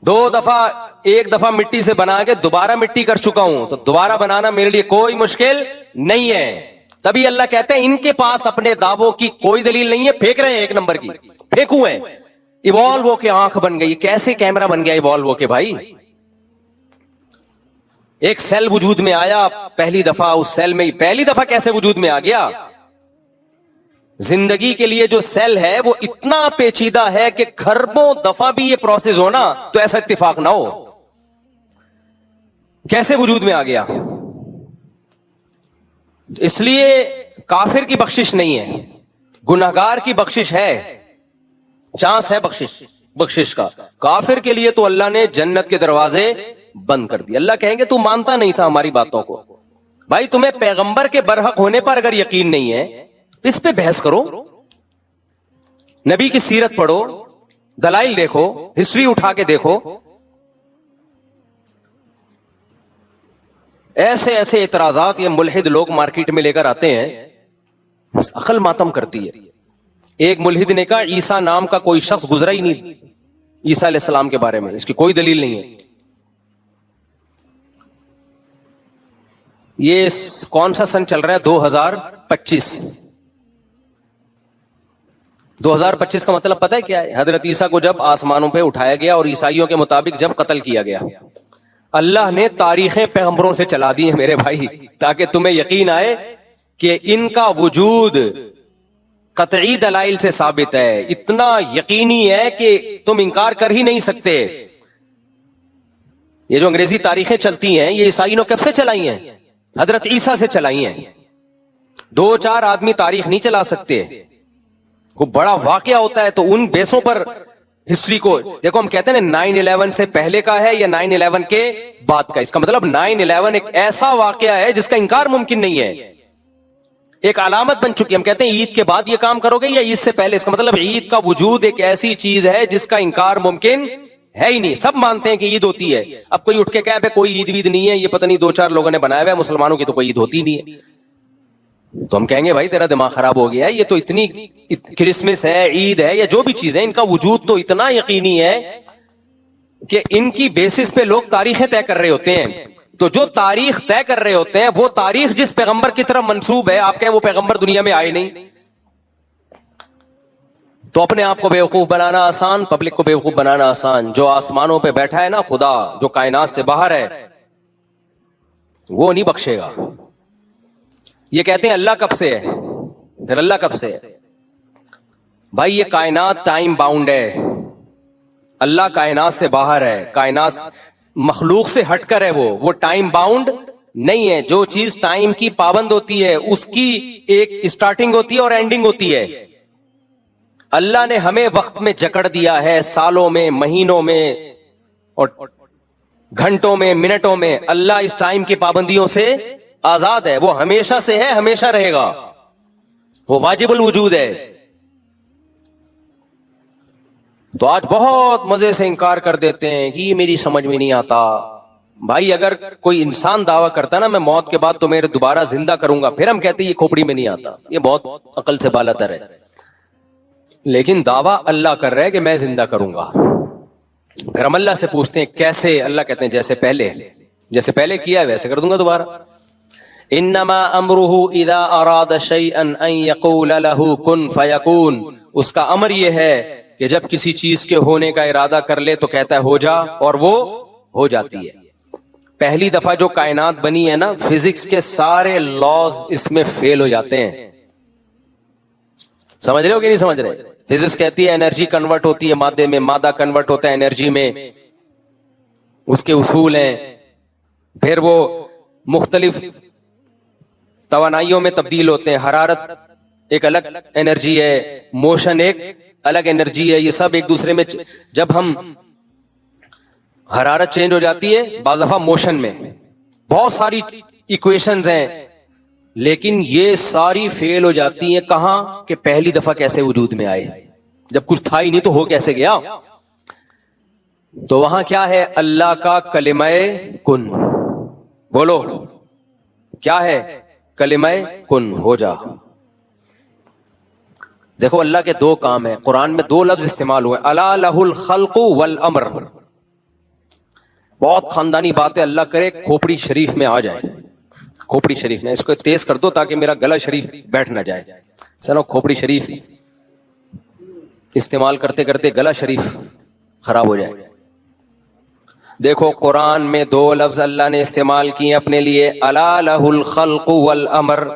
2 دفعہ 1 دفعہ مٹی سے بنا کے دوبارہ مٹی کر چکا ہوں، تو دوبارہ بنانا میرے لیے کوئی مشکل نہیں ہے. تبھی اللہ کہتے ہیں ان کے پاس اپنے دعووں کی کوئی دلیل نہیں ہے، پھینک رہے ہیں 1 نمبر کی، پھینکو ہیں. ایوالو ہو کے آنکھ بن گئی، کیسے کیمرہ بن گیا ایوالو ہو کے؟ بھائی ایک سیل وجود میں آیا پہلی دفعہ، اس سیل میں پہلی دفعہ کیسے وجود میں آ گیا؟ زندگی کے لیے جو سیل ہے وہ اتنا پیچیدہ ہے کہ کھربوں دفعہ بھی یہ پروسیس ہونا تو ایسا اتفاق نہ ہو. کیسے وجود میں آ گیا؟ اس لیے کافر کی بخشش نہیں ہے، گنہگار کی بخشش ہے، چانس ہے بخشش کا. کافر کے لیے تو اللہ نے جنت کے دروازے بند کر دیے. اللہ کہیں گے تو مانتا نہیں تھا ہماری باتوں کو. بھائی تمہیں پیغمبر کے برحق ہونے پر اگر یقین نہیں ہے اس پہ بحث کرو، نبی کی سیرت پڑھو، دلائل دیکھو، ہسٹری اٹھا کے دیکھو. ایسے ایسے اعتراضات یہ ملحد لوگ مارکیٹ میں لے کر آتے ہیں، بس عقل ماتم کرتی ہے. ایک ملحد نے کہا عیسیٰ نام کا کوئی شخص گزرا ہی نہیں عیسیٰ علیہ السلام کے بارے میں، اس کی کوئی دلیل نہیں ہے. یہ کون سا سن چل رہا ہے؟ 2025. 2025 کا مطلب پتہ ہے کیا ہے؟ حضرت عیسیٰ کو جب آسمانوں پہ اٹھایا گیا اور عیسائیوں کے مطابق جب قتل کیا گیا. اللہ نے تاریخیں پیغمبروں سے چلا دی ہیں میرے بھائی، تاکہ تمہیں یقین آئے کہ ان کا وجود قطعی دلائل سے ثابت ہے، اتنا یقینی ہے کہ تم انکار کر ہی نہیں سکتے. یہ جو انگریزی تاریخیں چلتی ہیں یہ عیسائیوں نے کب سے چلائی ہیں؟ حضرت عیسیٰ سے چلائی ہیں. 2-4 آدمی تاریخ نہیں چلا سکتے. کوئی بڑا واقعہ ہوتا ہے تو ان بیسوں پر ہسٹری کو دیکھو. ہم کہتے ہیں 9/11 سے پہلے کا ہے یا 9/11 کے بعد کا. اس کا مطلب 9/11 ایک ایسا واقعہ ہے جس کا انکار ممکن نہیں ہے، ایک علامت بن چکی ہے. ہم کہتے ہیں عید کے بعد یہ کام کرو گے یا عید سے پہلے. اس کا مطلب عید کا وجود ایک ایسی چیز ہے جس کا انکار ممکن ہے ہی نہیں. سب مانتے ہیں کہ عید ہوتی ہے. اب کوئی اٹھ کے کہے کوئی عید وید نہیں ہے، یہ پتہ نہیں 2-4 لوگوں نے بنایا ہوا ہے، مسلمانوں کی تو کوئی عید ہوتی نہیں ہے. تو ہم کہیں گے بھائی تیرا دماغ خراب ہو گیا ہے. یہ تو اتنی کرسمس ہے، عید ہے یا جو بھی چیز ہے، ان کا وجود تو اتنا یقینی ہے کہ ان کی بیسس پہ لوگ تاریخیں طے کر رہے ہوتے ہیں. تو جو تاریخ طے کر رہے ہوتے ہیں وہ تاریخ جس پیغمبر کی طرف منسوب ہے، آپ کہیں وہ پیغمبر دنیا میں آئے نہیں. تو اپنے آپ کو بیوقوف بنانا آسان، پبلک کو بیوقوف بنانا آسان. جو آسمانوں پہ بیٹھا ہے نا خدا، جو کائنات سے باہر ہے، وہ نہیں بخشے گا. یہ کہتے ہیں اللہ کب سے ہے؟ پھر اللہ کب سے ہے؟ بھائی یہ کائنات ٹائم باؤنڈ ہے. اللہ کائنات سے باہر ہے، کائنات مخلوق سے ہٹ کر ہے، وہ ٹائم باؤنڈ نہیں ہے. جو چیز ٹائم کی پابند ہوتی ہے اس کی ایک اسٹارٹنگ ہوتی ہے اور اینڈنگ ہوتی ہے. اللہ نے ہمیں وقت میں جکڑ دیا ہے، سالوں میں، مہینوں میں اور گھنٹوں میں، منٹوں میں. اللہ اس ٹائم کی پابندیوں سے آزاد ہے. وہ ہمیشہ سے ہے، ہمیشہ رہے گا. وہ واجب الوجود ہے. تو آج بہت مزے سے انکار کر دیتے ہیں کہ یہ میری سمجھ میں نہیں آتا. بھائی اگر کوئی انسان دعویٰ کرتا نا میں موت کے بعد تمہیں دوبارہ زندہ کروں گا، پھر ہم کہتے ہیں یہ کھوپڑی میں نہیں آتا، یہ بہت عقل سے بالا تر ہے. لیکن دعویٰ اللہ کر رہے کہ میں زندہ کروں گا. پھر ہم اللہ سے پوچھتے ہیں کیسے؟ اللہ کہتے ہیں جیسے پہلے کیا ہے ویسے کر دوں گا دوبارہ. انما امرہ اذا اراد شیئا ان یقول له کن فیکون. اس کا امر یہ ہے کہ جب کسی چیز کے ہونے کا ارادہ کر لے تو کہتا ہے ہو جا، اور وہ ہو جاتی ہے. پہلی دفعہ جو کائنات بنی ہے نا، فزکس کے سارے لاز اس میں فیل ہو جاتے ہیں. سمجھ رہے ہو کہ نہیں سمجھ رہے؟ فزکس کہتی ہے انرجی کنورٹ ہوتی ہے مادے میں، مادہ کنورٹ ہوتا ہے انرجی میں، اس کے اصول ہیں، پھر وہ مختلف توانائیوں میں تبدیل ہوتے ہیں. حرارت ایک الگ انرجی ہے، موشن ایک الگ انرجی ہے، یہ سب ایک دوسرے میں جب ہم حرارت چینج ہو جاتی ہے بعض دفعہ موشن میں، بہت ساری ایکویشنز ہیں، لیکن یہ ساری فیل ہو جاتی ہیں کہاں کہ پہلی دفعہ کیسے وجود میں آئے، جب کچھ تھا ہی نہیں تو ہو کیسے گیا. تو وہاں کیا ہے؟ اللہ کا کلمہ کن. بولو کیا ہے؟ کلمہ کن، ہو جا. دیکھو اللہ کے دو کام ہیں، قرآن میں دو لفظ استعمال ہوئے، الا لہ الخلق والامر. بہت خاندانی بات ہے، اللہ کرے کھوپڑی شریف میں آ جائے. کھوپڑی شریف میں اس کو تیز کر دو تاکہ میرا گلا شریف بیٹھ نہ جائے. سنو کھوپڑی شریف استعمال کرتے کرتے گلا شریف خراب ہو جائے. دیکھو قرآن میں دو لفظ اللہ نے استعمال کیے اپنے لیے، الا لہ الخلق والامر.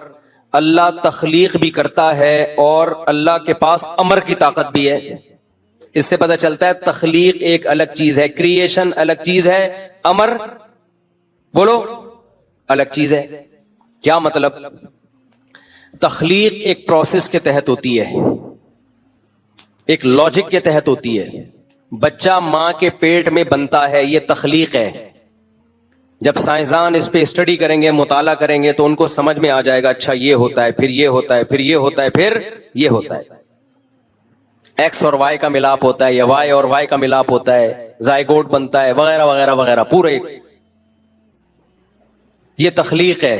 اللہ تخلیق بھی کرتا ہے اور اللہ کے پاس امر کی طاقت بھی ہے. اس سے پتہ چلتا ہے تخلیق ایک الگ چیز ہے، کریشن الگ چیز ہے، امر بولو الگ چیز ہے. کیا مطلب؟ تخلیق ایک پروسیس کے تحت ہوتی ہے، ایک لاجک کے تحت ہوتی ہے. بچہ ماں کے پیٹ میں بنتا ہے، یہ تخلیق ہے. جب سائنسدان اس پہ اسٹڈی کریں گے، مطالعہ کریں گے تو ان کو سمجھ میں آ جائے گا اچھا یہ ہوتا ہے، پھر یہ ہوتا ہے، پھر یہ ہوتا ہے، پھر یہ ہوتا ہے. ایکس اور وائی کا ملاپ ہوتا ہے یا وائی اور وائی کا ملاپ ہوتا ہے، زائگوٹ بنتا ہے، وغیرہ وغیرہ وغیرہ. پورے یہ تخلیق ہے.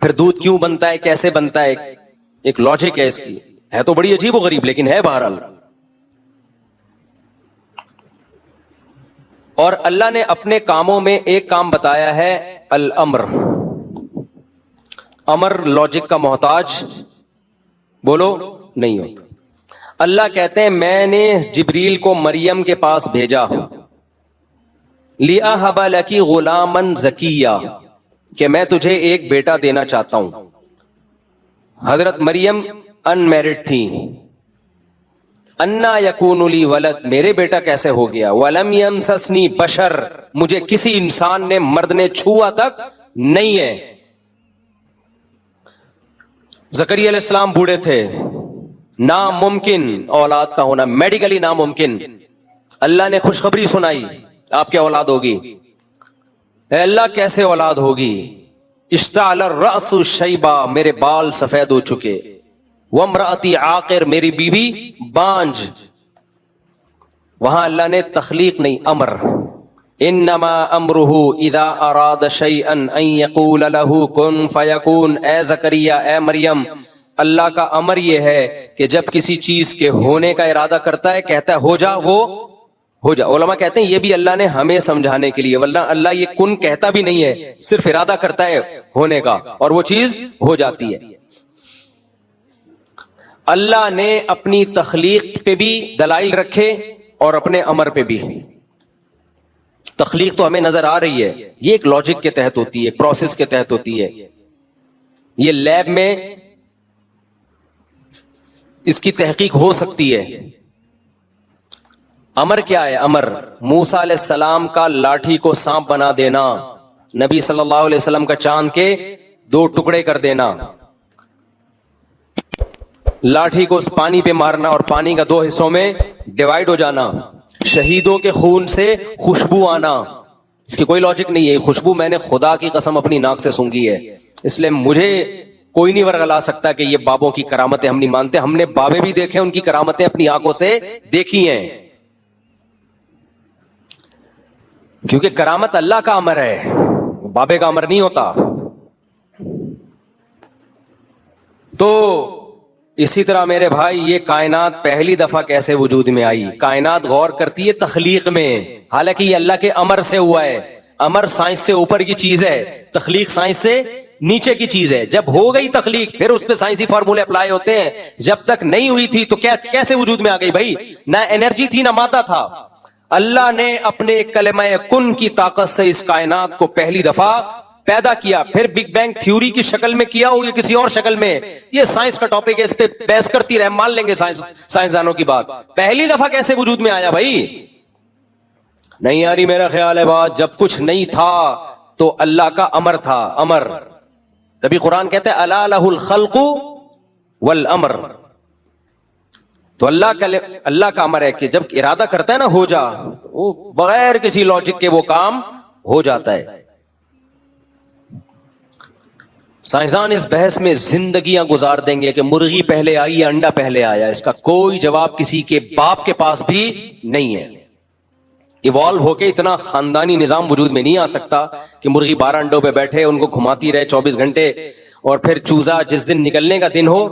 پھر دودھ کیوں بنتا ہے، کیسے بنتا ہے، ایک لاجک ہے اس کی. ہے تو بڑی عجیب و غریب لیکن ہے بہرحال. اور اللہ نے اپنے کاموں میں ایک کام بتایا ہے الامر. امر لاجک کا محتاج بولو نہیں ہوتا. اللہ کہتے ہیں میں نے جبریل کو مریم کے پاس بھیجا، لِأَهَبَ لَكِ غُلَامًا زَكِيًّا، کہ میں تجھے ایک بیٹا دینا چاہتا ہوں. حضرت مریم ان میرڈ تھی. انا یکون لی ولد، میرے بیٹا کیسے ہو گیا؟ ولم یمسسنی بشر، مجھے کسی انسان نے مرد نے چھوا تک نہیں ہے. زکریا علیہ السلام بوڑھے تھے، ناممکن اولاد کا ہونا، میڈیکلی ناممکن. اللہ نے خوشخبری سنائی آپ کی اولاد ہوگی. اے اللہ کیسے اولاد ہوگی؟ اشتعل الرأس شیبا، میرے بال سفید ہو چکے. وامرأتی عاقر، میری بیوی بانج. وہاں اللہ نے تخلیق نہیں، امر. انما امرہ اذا اراد شیئا ان یقول له کن فیکون. اے زکریا، اے مریم، اللہ کا امر یہ ہے کہ جب کسی چیز کے ہونے کا ارادہ کرتا ہے کہتا ہے ہو جا، وہ ہو جا. علماء کہتے ہیں یہ بھی اللہ نے ہمیں سمجھانے کے لیے، ورنہ اللہ یہ کن کہتا بھی نہیں ہے، صرف ارادہ کرتا ہے ہونے کا اور وہ چیز ہو جاتی ہے. اللہ نے اپنی تخلیق پہ بھی دلائل رکھے اور اپنے امر پہ بھی. تخلیق تو ہمیں نظر آ رہی ہے، یہ ایک لاجک کے تحت ہوتی ہے، پروسیس کے تحت ہوتی ہے. یہ لیب میں اس کی تحقیق ہو سکتی ہے. امر کیا ہے؟ امر موسیٰ علیہ السلام کا لاٹھی کو سانپ بنا دینا، نبی صلی اللہ علیہ وسلم کا چاند کے 2 ٹکڑے کر دینا، لاٹھی کو اس پانی پہ مارنا اور پانی کا 2 حصوں میں ڈیوائیڈ ہو جانا، شہیدوں کے خون سے خوشبو آنا. اس کی کوئی لاجک نہیں ہے. خوشبو میں نے خدا کی قسم اپنی ناک سے سونگھی ہے، اس لیے مجھے کوئی نہیں ورغلا سکتا کہ یہ بابوں کی کرامتیں ہم نہیں مانتے. ہم نے بابے بھی دیکھے، ان کی کرامتیں اپنی آنکھوں سے دیکھی ہیں، کیونکہ کرامت اللہ کا امر ہے، بابے کا امر نہیں ہوتا. تو اسی طرح میرے بھائی یہ کائنات پہلی دفعہ کیسے وجود میں آئی؟ کائنات غور کرتی ہے تخلیق میں، حالانکہ یہ اللہ کے امر سے ہوا ہے. امر سائنس سے اوپر کی چیز ہے، تخلیق سائنس سے نیچے کی چیز ہے. جب ہو گئی تخلیق پھر اس پہ سائنسی فارمولے اپلائی ہوتے ہیں. جب تک نہیں ہوئی تھی تو کیسے وجود میں آ گئی بھائی؟ نہ انرجی تھی نہ مادہ تھا. اللہ نے اپنے کلمہ کن کی طاقت سے اس کائنات کو پہلی دفعہ پیدا کیا, پھر بگ بینگ تھیوری کی شکل میں کیا ہو یا کسی اور شکل میں, یہ سائنس کا ٹاپک ہے, اس پہ بحث کرتی رہے, مان لیں گے سائنسدانوں کی بات. پہلی دفعہ کیسے وجود میں آیا بھائی؟ نہیں آ رہی میرا خیال ہے بات. جب کچھ نہیں تھا تو اللہ کا امر تھا, امر. تبھی قرآن کہتے ہیں الا لہ الخلق والامر. تو اللہ کا امر ہے کہ جب ارادہ کرتا ہے نا ہو جا, وہ بغیر کسی لاجک کے وہ کام ہو جاتا ہے. سائنسدان اس بحث میں زندگیاں گزار دیں گے کہ مرغی پہلے آئی یا انڈا پہلے آیا, اس کا کوئی جواب کسی کے باپ کے پاس بھی نہیں ہے. ایوالو ہو کے اتنا خاندانی نظام وجود میں نہیں آ سکتا کہ مرغی 12 انڈوں پہ بیٹھے, ان کو گھماتی رہے 24 گھنٹے, اور پھر چوزا جس دن نکلنے کا دن ہو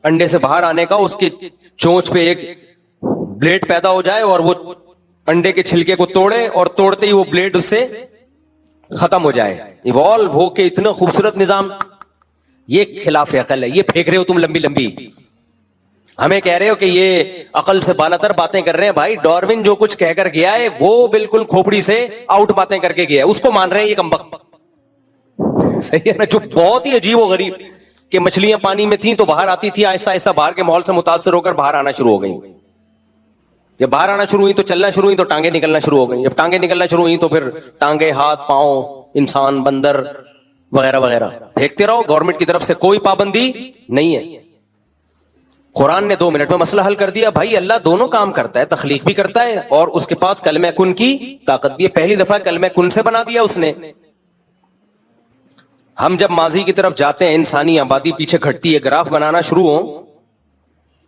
انڈے سے باہر آنے کا, اس کی چونچ پہ ایک بلیڈ پیدا ہو جائے اور وہ انڈے کے چھلکے کو توڑے, اور توڑتے ہی وہ بلیڈ اس سے ختم ہو جائے. ایوالو ہو کے اتنا خوبصورت نظام, یہ خلاف عقل ہے. یہ پھینک رہے ہو تم لمبی لمبی, ہمیں کہہ رہے ہو کہ یہ عقل سے بالاتر باتیں کر رہے ہیں. بھائی ڈاروین جو کچھ کہہ کر گیا ہے وہ بالکل کھوپڑی سے آؤٹ باتیں کر کے گیا ہے, اس کو مان رہے ہیں یہ کمبخت. صحیح ہے نا, جو بہت ہی عجیب و غریب کہ مچھلیاں پانی میں تھیں تو باہر آتی تھی, آہستہ آہستہ باہر کے ماحول سے متاثر ہو کر باہر آنا شروع ہو گئی. جب باہر آنا شروع ہوئی تو چلنا شروع ہوئی تو ٹانگیں نکلنا شروع ہو گئی. جب ٹانگیں نکلنا شروع ہوئی تو پھر ٹانگیں, ہاتھ, پاؤں, انسان, بندر وغیرہ وغیرہ پھینکتے رہو. گورنمنٹ کی طرف سے کوئی پابندی نہیں ہے. قرآن نے 2 منٹ میں مسئلہ حل کر دیا. بھائی اللہ دونوں کام کرتا ہے, تخلیق بھی کرتا ہے اور اس کے پاس کلمہ کن کی طاقت بھی ہے. پہلی دفعہ کلمہ کن سے بنا دیا اس نے. ہم جب ماضی کی طرف جاتے ہیں, انسانی آبادی پیچھے گھٹتی ہے, گراف بنانا شروع ہو,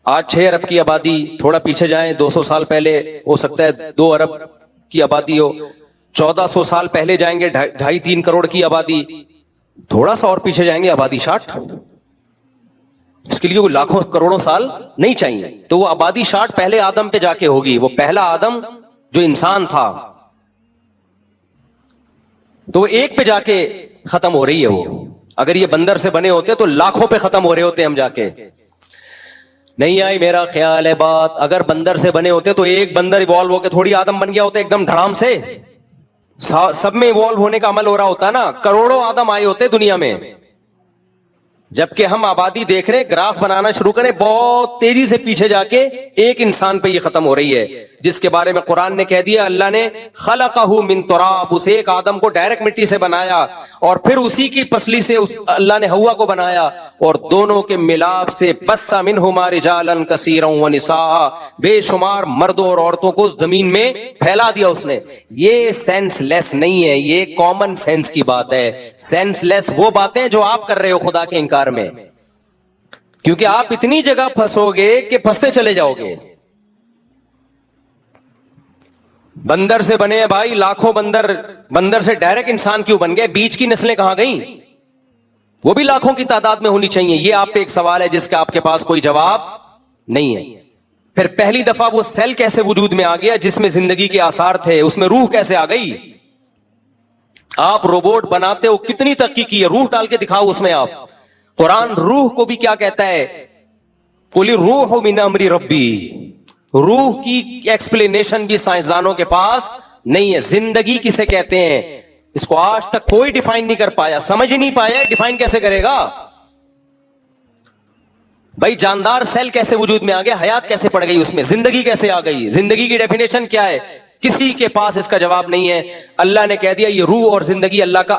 آج 6 ارب کی آبادی, تھوڑا پیچھے جائیں 200 سال پہلے ہو سکتا ہے 2 ارب کی آبادی ہو, 1400 سال پہلے جائیں گے 2.5-3 کروڑ کی آبادی, تھوڑا سا اور پیچھے جائیں گے آبادی 60. اس کے لیے وہ لاکھوں کروڑوں سال نہیں چاہیے. تو وہ آبادی 60 پہلے آدم پہ جا کے ہوگی. وہ پہلا آدم جو انسان تھا تو وہ ایک پہ جا کے ختم ہو رہی ہے. وہ اگر یہ بندر سے بنے ہوتے تو لاکھوں پہ ختم ہو رہے ہوتے ہم جا کے. نہیں آئی میرا خیال ہے بات. اگر بندر سے بنے ہوتے تو ایک بندر ایوالو ہو کے تھوڑی آدم بن گیا ہوتا ایک دم دھڑام سے. سب میں ایوالو ہونے کا عمل ہو رہا ہوتا نا, کروڑوں آدم آئے ہوتے دنیا میں. جبکہ ہم آبادی دیکھ رہے, گراف بنانا شروع کریں, بہت تیزی سے پیچھے جا کے ایک انسان پہ یہ ختم ہو رہی ہے, جس کے بارے میں قرآن نے کہہ دیا اللہ نے خلقہ من تراب, اس ایک آدم کو ڈائریکٹ مٹی سے بنایا, اور پھر اسی کی پسلی سے اللہ نے حوا کو بنایا, اور دونوں کے ملاپ سے بث منہما رجالا کثیرا ونساء, بے شمار مردوں اور عورتوں کو زمین میں پھیلا دیا اس نے. یہ سینس لیس نہیں ہے, یہ کامن سینس کی بات ہے. سینس لیس وہ باتیں جو آپ کر رہے ہو خدا کے انکار میں, کیونکہ آپ اتنی جگہ پھنسو گے کہ پھنستے چلے جاؤ گے. بندر سے بنے ہیں بھائی لاکھوں بندر, بندر سے ڈائریکٹ انسان کیوں بن گئے؟ بیچ کی نسلیں کہاں گئیں؟ وہ بھی لاکھوں کی تعداد میں ہونی چاہیے. یہ آپ پہ ایک سوال ہے جس کا آپ کے پاس کوئی جواب نہیں ہے. پھر پہلی دفعہ وہ سیل کیسے وجود میں آ گیا جس میں زندگی کے آثار تھے؟ اس میں روح کیسے آ گئی؟ آپ روبوٹ بناتے ہو, کتنی ترقی کی ہے, روح ڈال کے دکھاؤ اس میں. آپ قرآن روح کو بھی کیا کہتا ہے؟ قل الروح من امر ربی. روح کی ایکسپلینیشن بھی سائنسدانوں کے پاس نہیں ہے. زندگی کسے کہتے ہیں اس کو آج تک کوئی ڈیفائن نہیں کر پایا, سمجھ ہی نہیں پایا, ڈیفائن کیسے کرے گا بھائی؟ جاندار سیل کیسے وجود میں آ گیا؟ حیات کیسے پڑ گئی اس میں؟ زندگی کیسے آ گئی؟ زندگی کی ڈیفینیشن کیا ہے؟ کسی کے پاس اس کا جواب نہیں ہے. اللہ نے کہہ دیا یہ روح اور زندگی اللہ کا